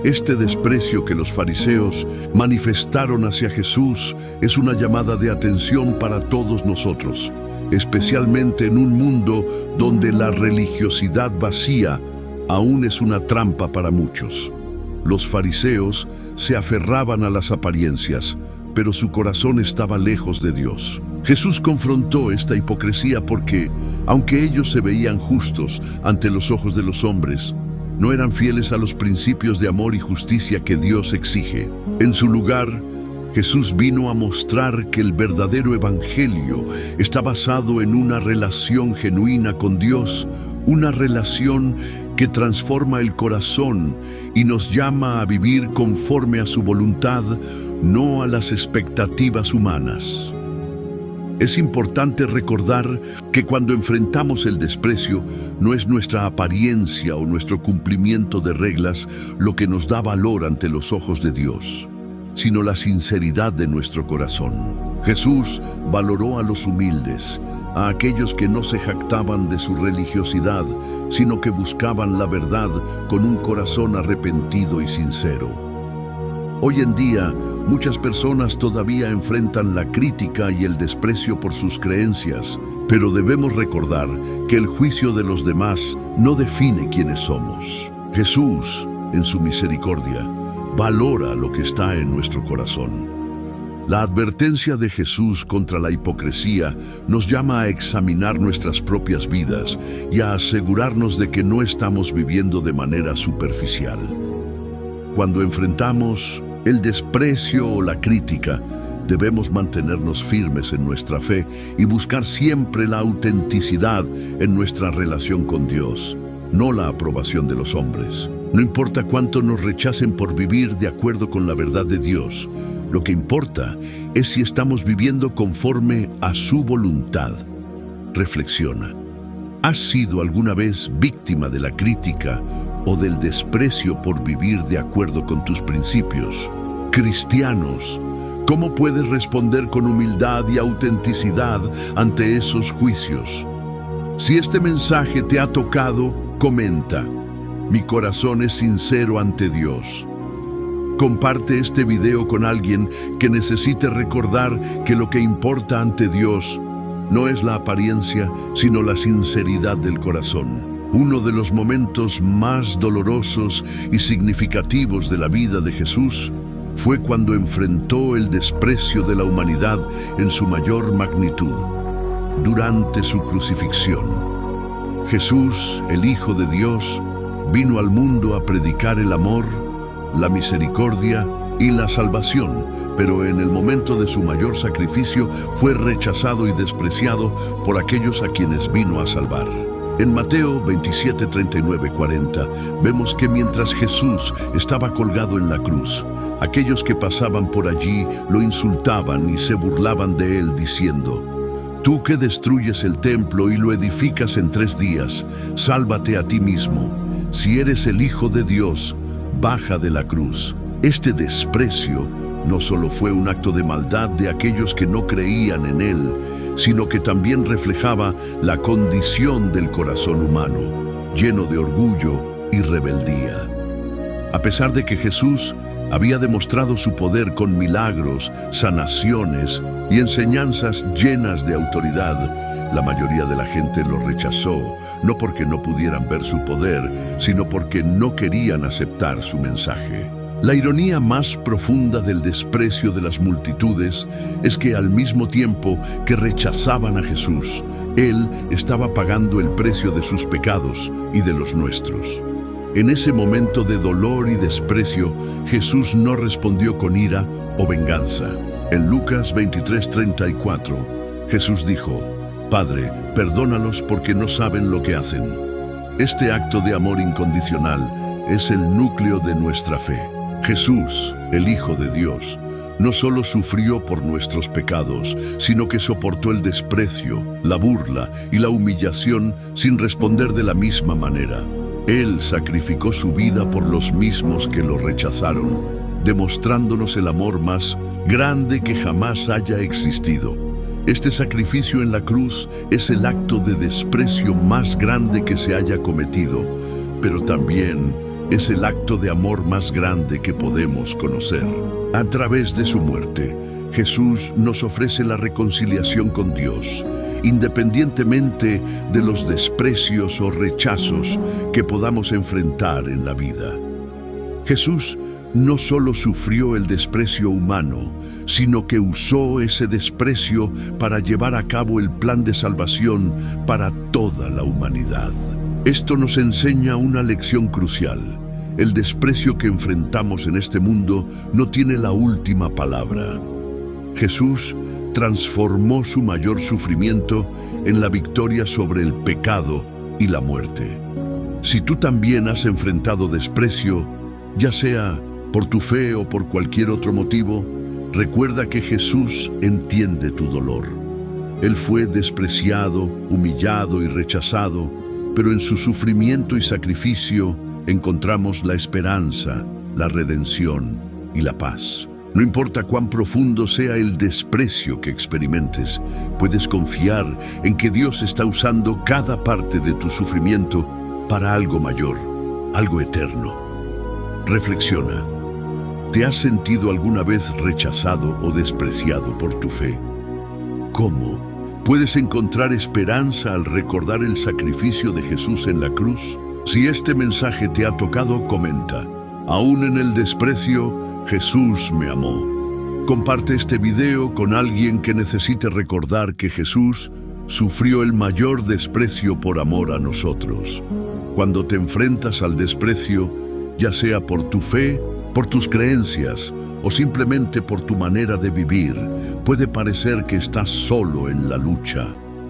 Este desprecio que los fariseos manifestaron hacia Jesús es una llamada de atención para todos nosotros, especialmente en un mundo donde la religiosidad vacía aún es una trampa para muchos. Los fariseos se aferraban a las apariencias, pero su corazón estaba lejos de Dios. Jesús confrontó esta hipocresía porque, aunque ellos se veían justos ante los ojos de los hombres, no eran fieles a los principios de amor y justicia que Dios exige. En su lugar, Jesús vino a mostrar que el verdadero evangelio está basado en una relación genuina con Dios, una relación que transforma el corazón y nos llama a vivir conforme a su voluntad, no a las expectativas humanas. Es importante recordar que cuando enfrentamos el desprecio, no es nuestra apariencia o nuestro cumplimiento de reglas lo que nos da valor ante los ojos de Dios, sino la sinceridad de nuestro corazón. Jesús valoró a los humildes, a aquellos que no se jactaban de su religiosidad, sino que buscaban la verdad con un corazón arrepentido y sincero. Hoy en día, muchas personas todavía enfrentan la crítica y el desprecio por sus creencias, pero debemos recordar que el juicio de los demás no define quiénes somos. Jesús, en su misericordia, valora lo que está en nuestro corazón. La advertencia de Jesús contra la hipocresía nos llama a examinar nuestras propias vidas y a asegurarnos de que no estamos viviendo de manera superficial. Cuando enfrentamos el desprecio o la crítica, debemos mantenernos firmes en nuestra fe y buscar siempre la autenticidad en nuestra relación con Dios, no la aprobación de los hombres. No importa cuánto nos rechacen por vivir de acuerdo con la verdad de Dios, lo que importa es si estamos viviendo conforme a su voluntad. Reflexiona. ¿Has sido alguna vez víctima de la crítica o del desprecio por vivir de acuerdo con tus principios? Cristianos, ¿cómo puedes responder con humildad y autenticidad ante esos juicios? Si este mensaje te ha tocado, comenta: mi corazón es sincero ante Dios. Comparte este video con alguien que necesite recordar que lo que importa ante Dios no es la apariencia, sino la sinceridad del corazón. Uno de los momentos más dolorosos y significativos de la vida de Jesús fue cuando enfrentó el desprecio de la humanidad en su mayor magnitud, durante su crucifixión. Jesús, el Hijo de Dios, vino al mundo a predicar el amor, la misericordia y la salvación, pero en el momento de su mayor sacrificio fue rechazado y despreciado por aquellos a quienes vino a salvar. En Mateo 27, 39, 40, vemos que mientras Jesús estaba colgado en la cruz, aquellos que pasaban por allí lo insultaban y se burlaban de él, diciendo: «Tú que destruyes el templo y lo edificas en 3 días, sálvate a ti mismo. Si eres el Hijo de Dios, baja de la cruz». Este desprecio no solo fue un acto de maldad de aquellos que no creían en él, sino que también reflejaba la condición del corazón humano, lleno de orgullo y rebeldía. A pesar de que Jesús había demostrado su poder con milagros, sanaciones y enseñanzas llenas de autoridad, la mayoría de la gente lo rechazó, no porque no pudieran ver su poder, sino porque no querían aceptar su mensaje. La ironía más profunda del desprecio de las multitudes es que al mismo tiempo que rechazaban a Jesús, Él estaba pagando el precio de sus pecados y de los nuestros. En ese momento de dolor y desprecio, Jesús no respondió con ira o venganza. En Lucas 23:34, Jesús dijo: «Padre, perdónalos porque no saben lo que hacen». Este acto de amor incondicional es el núcleo de nuestra fe. Jesús, el Hijo de Dios, no solo sufrió por nuestros pecados, sino que soportó el desprecio, la burla y la humillación sin responder de la misma manera. Él sacrificó su vida por los mismos que lo rechazaron, demostrándonos el amor más grande que jamás haya existido. Este sacrificio en la cruz es el acto de desprecio más grande que se haya cometido, pero también es el acto de amor más grande que podemos conocer. A través de su muerte, Jesús nos ofrece la reconciliación con Dios, independientemente de los desprecios o rechazos que podamos enfrentar en la vida. Jesús no solo sufrió el desprecio humano, sino que usó ese desprecio para llevar a cabo el plan de salvación para toda la humanidad. Esto nos enseña una lección crucial. El desprecio que enfrentamos en este mundo no tiene la última palabra. Jesús transformó su mayor sufrimiento en la victoria sobre el pecado y la muerte. Si tú también has enfrentado desprecio, ya sea por tu fe o por cualquier otro motivo, recuerda que Jesús entiende tu dolor. Él fue despreciado, humillado y rechazado, pero en su sufrimiento y sacrificio encontramos la esperanza, la redención y la paz. No importa cuán profundo sea el desprecio que experimentes, puedes confiar en que Dios está usando cada parte de tu sufrimiento para algo mayor, algo eterno. Reflexiona. ¿Te has sentido alguna vez rechazado o despreciado por tu fe? ¿Cómo puedes encontrar esperanza al recordar el sacrificio de Jesús en la cruz? Si este mensaje te ha tocado, comenta: aún en el desprecio, Jesús me amó. Comparte este video con alguien que necesite recordar que Jesús sufrió el mayor desprecio por amor a nosotros. Cuando te enfrentas al desprecio, ya sea por tu fe, por tus creencias o simplemente por tu manera de vivir, puede parecer que estás solo en la lucha.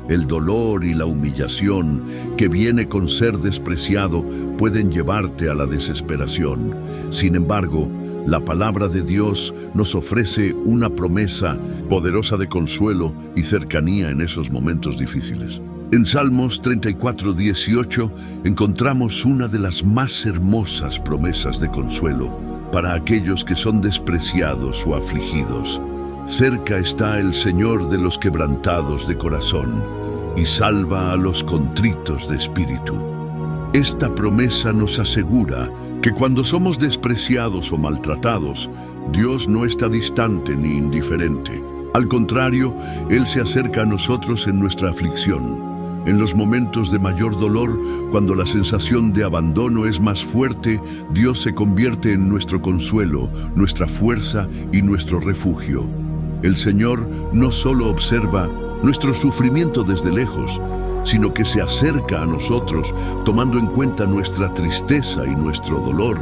El dolor y la humillación que viene con ser despreciado pueden llevarte a la desesperación. Sin embargo, la palabra de Dios nos ofrece una promesa poderosa de consuelo y cercanía en esos momentos difíciles. En Salmos 34:18 encontramos una de las más hermosas promesas de consuelo para aquellos que son despreciados o afligidos. Cerca está el Señor de los quebrantados de corazón y salva a los contritos de espíritu. Esta promesa nos asegura que cuando somos despreciados o maltratados, Dios no está distante ni indiferente. Al contrario, Él se acerca a nosotros en nuestra aflicción. En los momentos de mayor dolor, cuando la sensación de abandono es más fuerte, Dios se convierte en nuestro consuelo, nuestra fuerza y nuestro refugio. El Señor no solo observa nuestro sufrimiento desde lejos, sino que se acerca a nosotros tomando en cuenta nuestra tristeza y nuestro dolor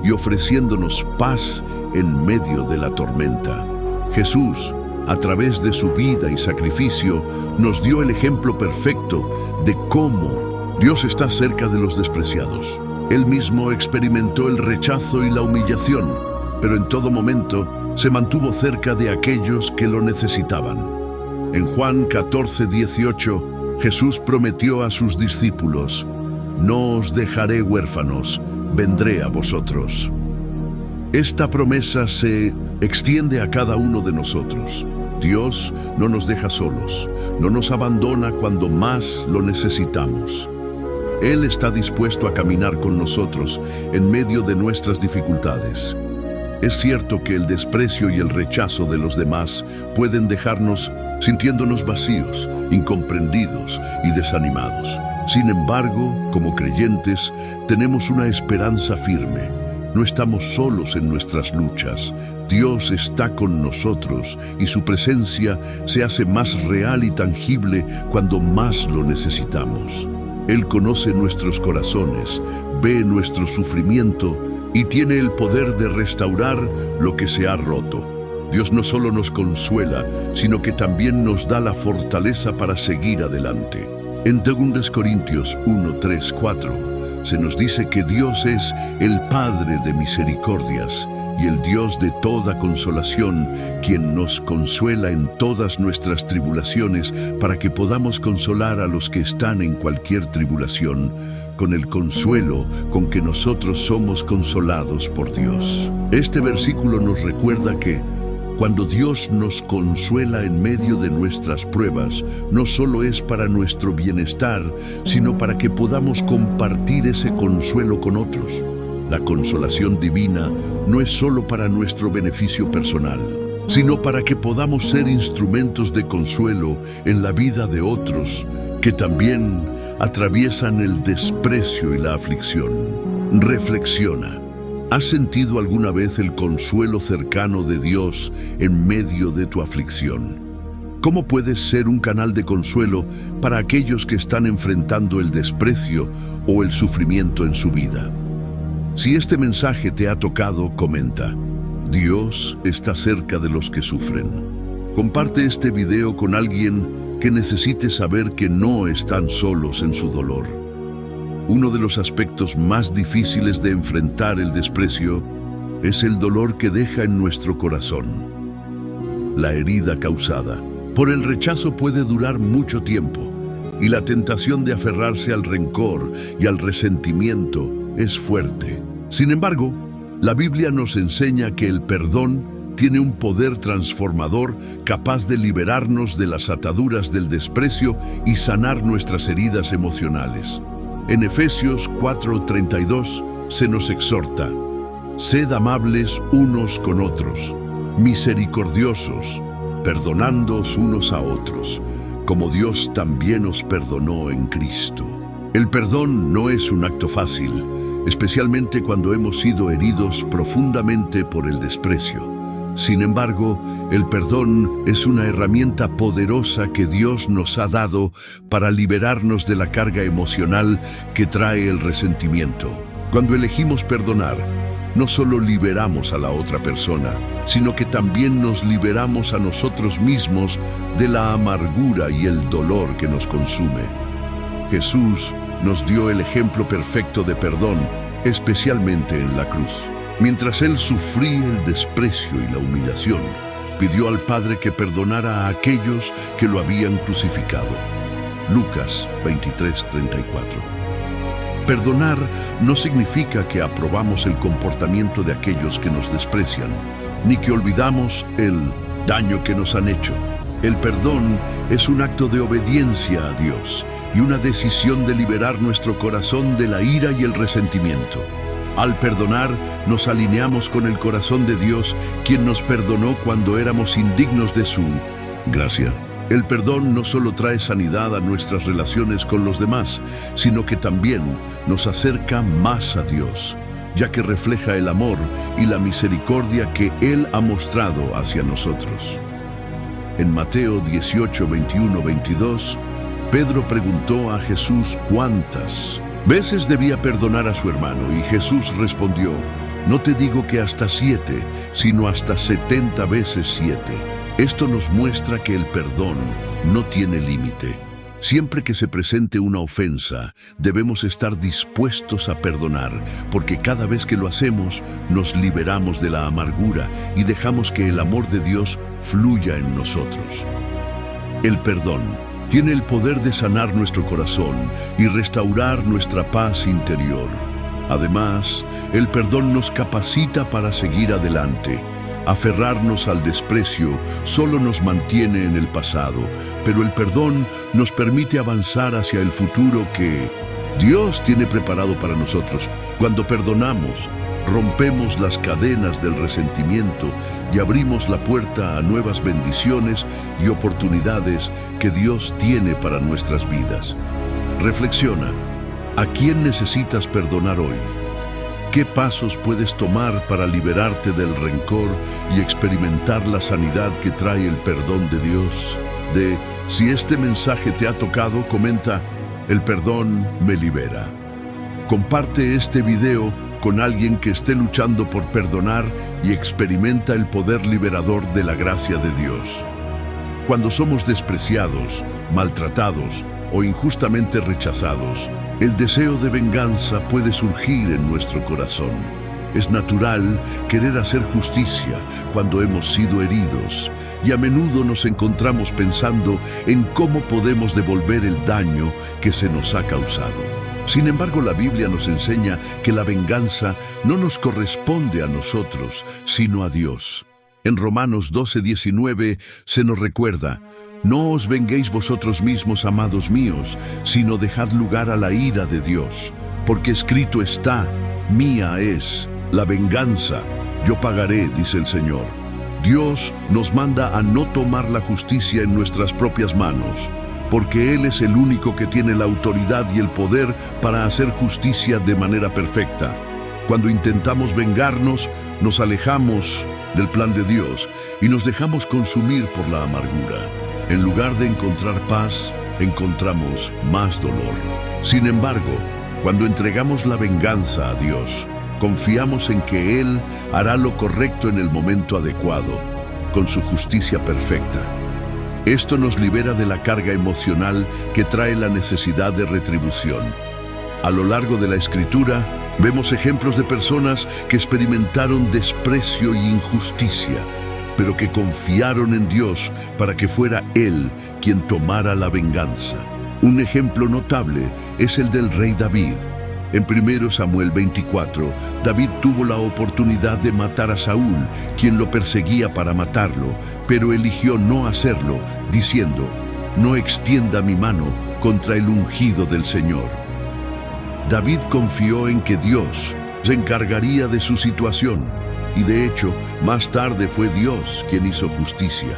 y ofreciéndonos paz en medio de la tormenta. Jesús, a través de su vida y sacrificio, nos dio el ejemplo perfecto de cómo Dios está cerca de los despreciados. Él mismo experimentó el rechazo y la humillación, pero en todo momento se mantuvo cerca de aquellos que lo necesitaban. En Juan 14:18, Jesús prometió a sus discípulos: «No os dejaré huérfanos, vendré a vosotros». Esta promesa se extiende a cada uno de nosotros. Dios no nos deja solos, no nos abandona cuando más lo necesitamos. Él está dispuesto a caminar con nosotros en medio de nuestras dificultades. Es cierto que el desprecio y el rechazo de los demás pueden dejarnos sintiéndonos vacíos, incomprendidos y desanimados. Sin embargo, como creyentes, tenemos una esperanza firme. No estamos solos en nuestras luchas. Dios está con nosotros y su presencia se hace más real y tangible cuando más lo necesitamos. Él conoce nuestros corazones, ve nuestro sufrimiento y tiene el poder de restaurar lo que se ha roto. Dios no solo nos consuela, sino que también nos da la fortaleza para seguir adelante. En 2 Corintios 1:3-4 se nos dice que Dios es el Padre de misericordias y el Dios de toda consolación, quien nos consuela en todas nuestras tribulaciones para que podamos consolar a los que están en cualquier tribulación, con el consuelo con que nosotros somos consolados por Dios. Este versículo nos recuerda que cuando Dios nos consuela en medio de nuestras pruebas, no solo es para nuestro bienestar, sino para que podamos compartir ese consuelo con otros. La consolación divina no es solo para nuestro beneficio personal, sino para que podamos ser instrumentos de consuelo en la vida de otros que también atraviesan el desprecio y la aflicción. Reflexiona. ¿Has sentido alguna vez el consuelo cercano de Dios en medio de tu aflicción? ¿Cómo puedes ser un canal de consuelo para aquellos que están enfrentando el desprecio o el sufrimiento en su vida? Si este mensaje te ha tocado, comenta: Dios está cerca de los que sufren. Comparte este video con alguien que necesite saber que no están solos en su dolor. Uno de los aspectos más difíciles de enfrentar el desprecio es el dolor que deja en nuestro corazón. La herida causada por el rechazo puede durar mucho tiempo, y la tentación de aferrarse al rencor y al resentimiento es fuerte. Sin embargo, la Biblia nos enseña que el perdón tiene un poder transformador capaz de liberarnos de las ataduras del desprecio y sanar nuestras heridas emocionales. En Efesios 4:32 se nos exhorta: sed amables unos con otros, misericordiosos, perdonándoos unos a otros, como Dios también os perdonó en Cristo. El perdón no es un acto fácil, especialmente cuando hemos sido heridos profundamente por el desprecio. Sin embargo, el perdón es una herramienta poderosa que Dios nos ha dado para liberarnos de la carga emocional que trae el resentimiento. Cuando elegimos perdonar, no solo liberamos a la otra persona, sino que también nos liberamos a nosotros mismos de la amargura y el dolor que nos consume. Jesús nos dio el ejemplo perfecto de perdón, especialmente en la cruz. Mientras Él sufría el desprecio y la humillación, pidió al Padre que perdonara a aquellos que lo habían crucificado. Lucas 23:34. Perdonar no significa que aprobamos el comportamiento de aquellos que nos desprecian, ni que olvidamos el daño que nos han hecho. El perdón es un acto de obediencia a Dios, y una decisión de liberar nuestro corazón de la ira y el resentimiento. Al perdonar, nos alineamos con el corazón de Dios, quien nos perdonó cuando éramos indignos de su gracia. El perdón no solo trae sanidad a nuestras relaciones con los demás, sino que también nos acerca más a Dios, ya que refleja el amor y la misericordia que Él ha mostrado hacia nosotros. En Mateo 18, 21, 22, Pedro preguntó a Jesús cuántas veces debía perdonar a su hermano, y Jesús respondió: no te digo que hasta 7, sino hasta 70 veces 7. Esto nos muestra que el perdón no tiene límite. Siempre que se presente una ofensa, debemos estar dispuestos a perdonar, porque cada vez que lo hacemos, nos liberamos de la amargura y dejamos que el amor de Dios fluya en nosotros. El perdón tiene el poder de sanar nuestro corazón y restaurar nuestra paz interior. Además, el perdón nos capacita para seguir adelante. Aferrarnos al desprecio solo nos mantiene en el pasado, pero el perdón nos permite avanzar hacia el futuro que Dios tiene preparado para nosotros. Cuando perdonamos, rompemos las cadenas del resentimiento y abrimos la puerta a nuevas bendiciones y oportunidades que Dios tiene para nuestras vidas. Reflexiona: ¿a quién necesitas perdonar hoy? ¿Qué pasos puedes tomar para liberarte del rencor y experimentar la sanidad que trae el perdón de Dios? Si este mensaje te ha tocado, comenta: el perdón me libera. Comparte este video con alguien que esté luchando por perdonar y experimenta el poder liberador de la gracia de Dios. Cuando somos despreciados, maltratados o injustamente rechazados, el deseo de venganza puede surgir en nuestro corazón. Es natural querer hacer justicia cuando hemos sido heridos, y a menudo nos encontramos pensando en cómo podemos devolver el daño que se nos ha causado. Sin embargo, la Biblia nos enseña que la venganza no nos corresponde a nosotros, sino a Dios. En Romanos 12:19 se nos recuerda: no os venguéis vosotros mismos, amados míos, sino dejad lugar a la ira de Dios, porque escrito está: mía es la venganza, yo pagaré, dice el Señor. Dios nos manda a no tomar la justicia en nuestras propias manos, porque Él es el único que tiene la autoridad y el poder para hacer justicia de manera perfecta. Cuando intentamos vengarnos, nos alejamos del plan de Dios y nos dejamos consumir por la amargura. En lugar de encontrar paz, encontramos más dolor. Sin embargo, cuando entregamos la venganza a Dios, confiamos en que Él hará lo correcto en el momento adecuado, con su justicia perfecta. Esto nos libera de la carga emocional que trae la necesidad de retribución. A lo largo de la Escritura, vemos ejemplos de personas que experimentaron desprecio y injusticia, pero que confiaron en Dios para que fuera Él quien tomara la venganza. Un ejemplo notable es el del rey David. En 1 Samuel 24, David tuvo la oportunidad de matar a Saúl, quien lo perseguía para matarlo, pero eligió no hacerlo, diciendo: no extienda mi mano contra el ungido del Señor. David confió en que Dios se encargaría de su situación, y de hecho, más tarde fue Dios quien hizo justicia.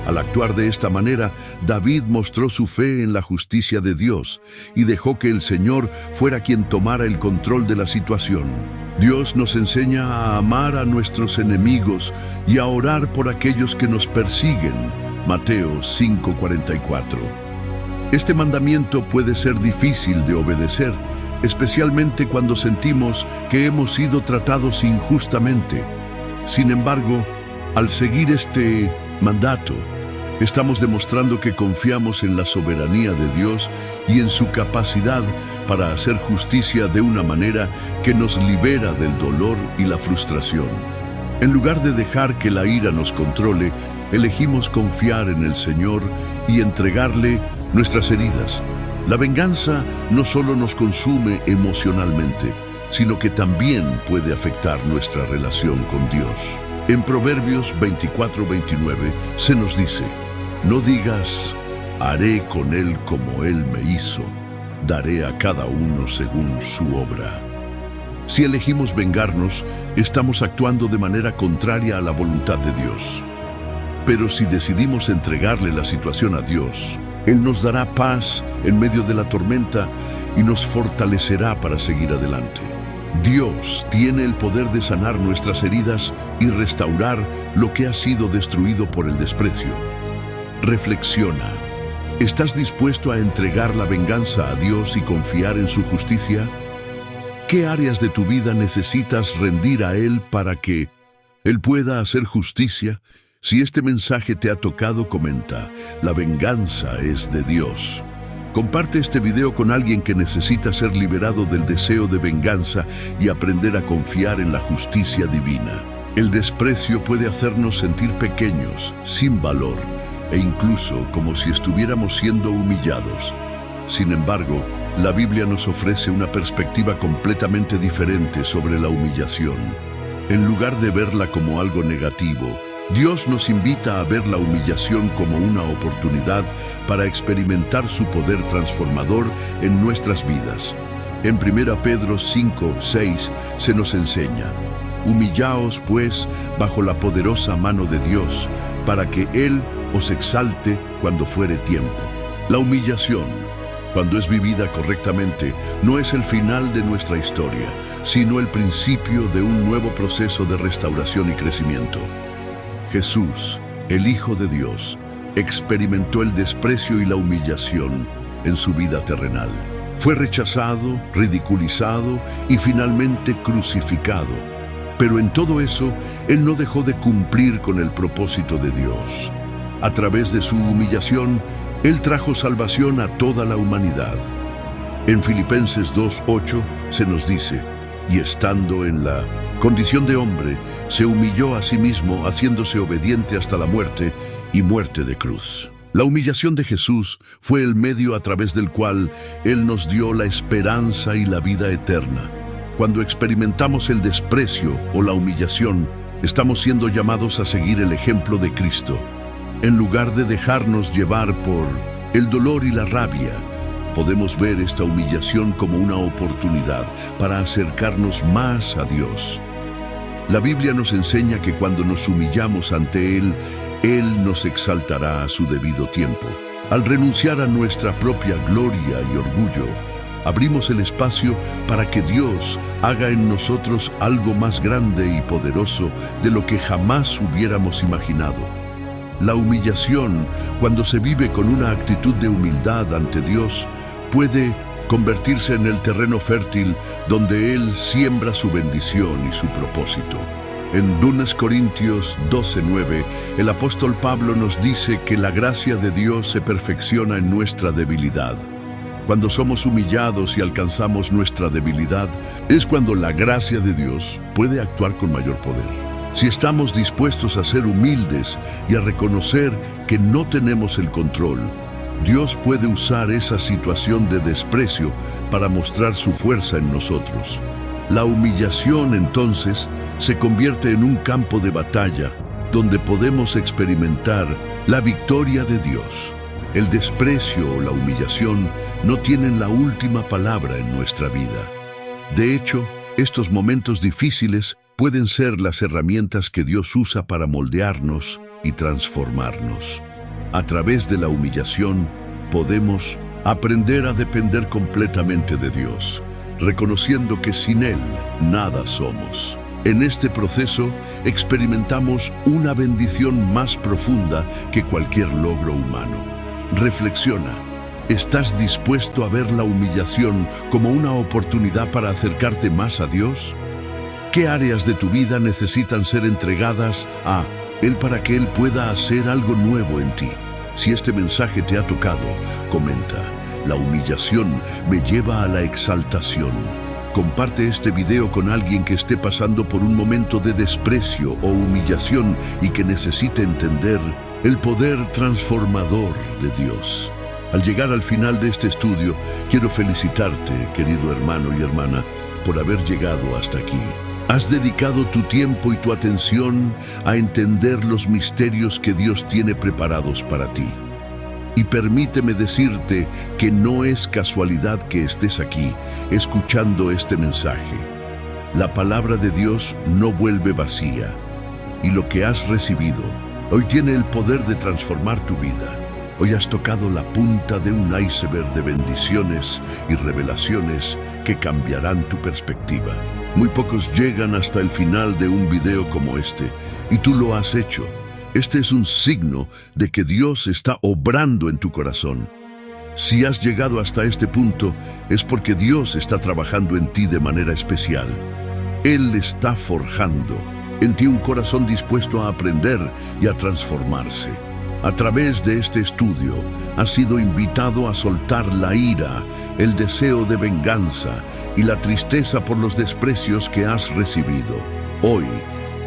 Al actuar de esta manera, David mostró su fe en la justicia de Dios y dejó que el Señor fuera quien tomara el control de la situación. Dios nos enseña a amar a nuestros enemigos y a orar por aquellos que nos persiguen. Mateo 5:44. Este mandamiento puede ser difícil de obedecer, especialmente cuando sentimos que hemos sido tratados injustamente. Sin embargo, al seguir este mandato, estamos demostrando que confiamos en la soberanía de Dios y en su capacidad para hacer justicia de una manera que nos libera del dolor y la frustración. En lugar de dejar que la ira nos controle, elegimos confiar en el Señor y entregarle nuestras heridas. La venganza no solo nos consume emocionalmente, sino que también puede afectar nuestra relación con Dios. En Proverbios 24:29 se nos dice: no digas, haré con él como él me hizo, daré a cada uno según su obra. Si elegimos vengarnos, estamos actuando de manera contraria a la voluntad de Dios. Pero si decidimos entregarle la situación a Dios, Él nos dará paz en medio de la tormenta y nos fortalecerá para seguir adelante. Dios tiene el poder de sanar nuestras heridas y restaurar lo que ha sido destruido por el desprecio. Reflexiona. ¿Estás dispuesto a entregar la venganza a Dios y confiar en su justicia? ¿Qué áreas de tu vida necesitas rendir a Él para que Él pueda hacer justicia? Si este mensaje te ha tocado, comenta: la venganza es de Dios. Comparte este video con alguien que necesita ser liberado del deseo de venganza y aprender a confiar en la justicia divina. El desprecio puede hacernos sentir pequeños, sin valor, e incluso como si estuviéramos siendo humillados. Sin embargo, la Biblia nos ofrece una perspectiva completamente diferente sobre la humillación. En lugar de verla como algo negativo, Dios nos invita a ver la humillación como una oportunidad para experimentar su poder transformador en nuestras vidas. En 1 Pedro 5:6 se nos enseña: humillaos pues bajo la poderosa mano de Dios, para que Él os exalte cuando fuere tiempo. La humillación, cuando es vivida correctamente, no es el final de nuestra historia, sino el principio de un nuevo proceso de restauración y crecimiento. Jesús, el Hijo de Dios, experimentó el desprecio y la humillación en su vida terrenal. Fue rechazado, ridiculizado y finalmente crucificado. Pero en todo eso, Él no dejó de cumplir con el propósito de Dios. A través de su humillación, Él trajo salvación a toda la humanidad. En Filipenses 2:8 se nos dice: y estando en la condición de hombre, se humilló a sí mismo, haciéndose obediente hasta la muerte y muerte de cruz. La humillación de Jesús fue el medio a través del cual Él nos dio la esperanza y la vida eterna. Cuando experimentamos el desprecio o la humillación, estamos siendo llamados a seguir el ejemplo de Cristo. En lugar de dejarnos llevar por el dolor y la rabia, podemos ver esta humillación como una oportunidad para acercarnos más a Dios. La Biblia nos enseña que cuando nos humillamos ante Él, Él nos exaltará a su debido tiempo. Al renunciar a nuestra propia gloria y orgullo, abrimos el espacio para que Dios haga en nosotros algo más grande y poderoso de lo que jamás hubiéramos imaginado. La humillación, cuando se vive con una actitud de humildad ante Dios, puede convertirse en el terreno fértil donde Él siembra su bendición y su propósito. En 2 Corintios 12:9, el apóstol Pablo nos dice que la gracia de Dios se perfecciona en nuestra debilidad. Cuando somos humillados y alcanzamos nuestra debilidad, es cuando la gracia de Dios puede actuar con mayor poder. Si estamos dispuestos a ser humildes y a reconocer que no tenemos el control, Dios puede usar esa situación de desprecio para mostrar su fuerza en nosotros. La humillación, entonces, se convierte en un campo de batalla donde podemos experimentar la victoria de Dios. El desprecio o la humillación no tienen la última palabra en nuestra vida. De hecho, estos momentos difíciles pueden ser las herramientas que Dios usa para moldearnos y transformarnos. A través de la humillación podemos aprender a depender completamente de Dios, reconociendo que sin Él nada somos. En este proceso experimentamos una bendición más profunda que cualquier logro humano. Reflexiona. ¿Estás dispuesto a ver la humillación como una oportunidad para acercarte más a Dios? ¿Qué áreas de tu vida necesitan ser entregadas a Él para que Él pueda hacer algo nuevo en ti? Si este mensaje te ha tocado, comenta: la humillación me lleva a la exaltación. Comparte este video con alguien que esté pasando por un momento de desprecio o humillación y que necesite entender el poder transformador de Dios. Al llegar al final de este estudio, quiero felicitarte, querido hermano y hermana, por haber llegado hasta aquí. Has dedicado tu tiempo y tu atención a entender los misterios que Dios tiene preparados para ti. Y permíteme decirte que no es casualidad que estés aquí, escuchando este mensaje. La palabra de Dios no vuelve vacía, y lo que has recibido hoy tiene el poder de transformar tu vida. Hoy has tocado la punta de un iceberg de bendiciones y revelaciones que cambiarán tu perspectiva. Muy pocos llegan hasta el final de un video como este, y tú lo has hecho. Este es un signo de que Dios está obrando en tu corazón. Si has llegado hasta este punto, es porque Dios está trabajando en ti de manera especial. Él está forjando en ti un corazón dispuesto a aprender y a transformarse. A través de este estudio, has sido invitado a soltar la ira, el deseo de venganza y la tristeza por los desprecios que has recibido. Hoy,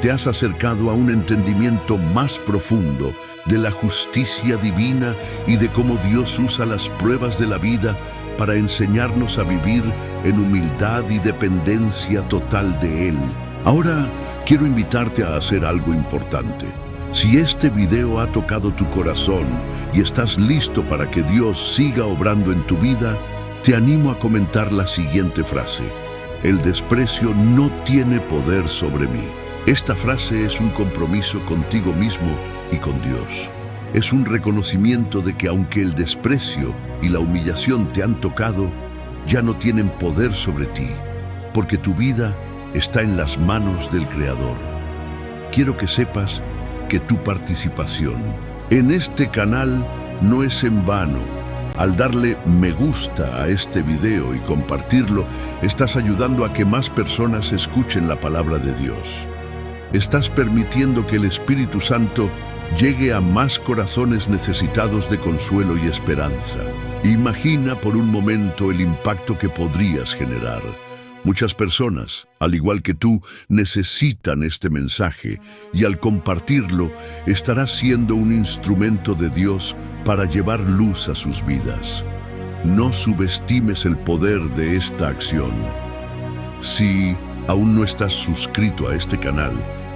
te has acercado a un entendimiento más profundo de la justicia divina y de cómo Dios usa las pruebas de la vida para enseñarnos a vivir en humildad y dependencia total de Él. Ahora, quiero invitarte a hacer algo importante. Si este video ha tocado tu corazón y estás listo para que Dios siga obrando en tu vida, te animo a comentar la siguiente frase: el desprecio no tiene poder sobre mí. Esta frase es un compromiso contigo mismo y con Dios. Es un reconocimiento de que aunque el desprecio y la humillación te han tocado, ya no tienen poder sobre ti, porque tu vida está en las manos del Creador. Quiero que sepas que tu participación en este canal no es en vano. Al darle me gusta a este video y compartirlo, estás ayudando a que más personas escuchen la palabra de Dios. Estás permitiendo que el Espíritu Santo llegue a más corazones necesitados de consuelo y esperanza. Imagina por un momento el impacto que podrías generar. Muchas personas, al igual que tú, necesitan este mensaje, y al compartirlo, estarás siendo un instrumento de Dios para llevar luz a sus vidas. No subestimes el poder de esta acción. Si aún no estás suscrito a este canal,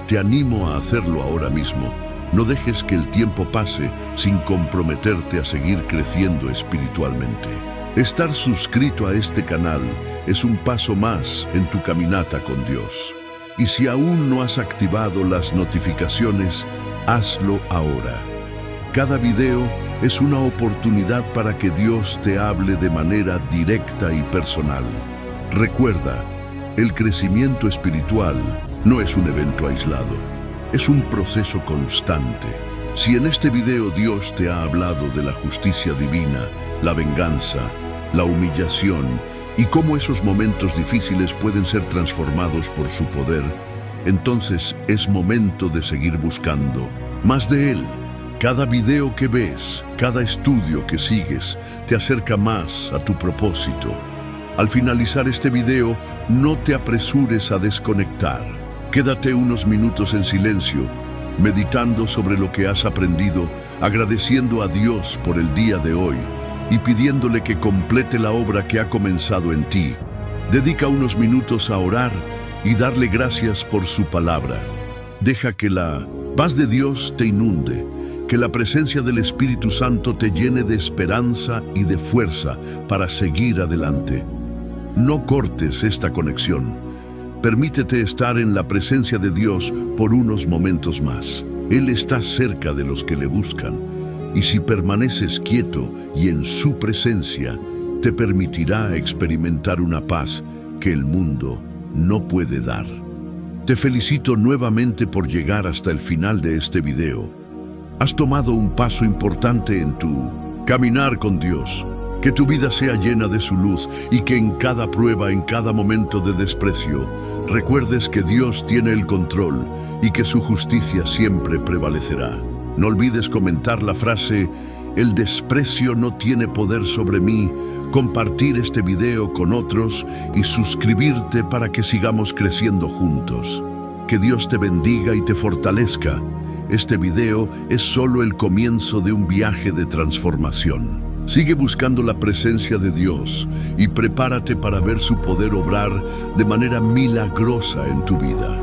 te animo a hacerlo ahora mismo. No dejes que el tiempo pase sin comprometerte a seguir creciendo espiritualmente. Estar suscrito a este canal es un paso más en tu caminata con Dios. Y si aún no has activado las notificaciones, hazlo ahora. Cada video es una oportunidad para que Dios te hable de manera directa y personal. Recuerda, el crecimiento espiritual no es un evento aislado, es un proceso constante. Si en este video Dios te ha hablado de la justicia divina, la venganza, la humillación y cómo esos momentos difíciles pueden ser transformados por su poder, entonces es momento de seguir buscando más de Él. Cada video que ves, cada estudio que sigues, te acerca más a tu propósito. Al finalizar este video, no te apresures a desconectar. Quédate unos minutos en silencio, meditando sobre lo que has aprendido, agradeciendo a Dios por el día de hoy y pidiéndole que complete la obra que ha comenzado en ti. Dedica unos minutos a orar y darle gracias por su palabra. Deja que la paz de Dios te inunde, que la presencia del Espíritu Santo te llene de esperanza y de fuerza para seguir adelante. No cortes esta conexión. Permítete estar en la presencia de Dios por unos momentos más. Él está cerca de los que le buscan, y si permaneces quieto y en su presencia, te permitirá experimentar una paz que el mundo no puede dar. Te felicito nuevamente por llegar hasta el final de este video. Has tomado un paso importante en tu caminar con Dios. Que tu vida sea llena de su luz y que en cada prueba, en cada momento de desprecio, recuerdes que Dios tiene el control y que su justicia siempre prevalecerá. No olvides comentar la frase: el desprecio no tiene poder sobre mí, compartir este video con otros y suscribirte para que sigamos creciendo juntos. Que Dios te bendiga y te fortalezca. Este video es solo el comienzo de un viaje de transformación. Sigue buscando la presencia de Dios y prepárate para ver su poder obrar de manera milagrosa en tu vida.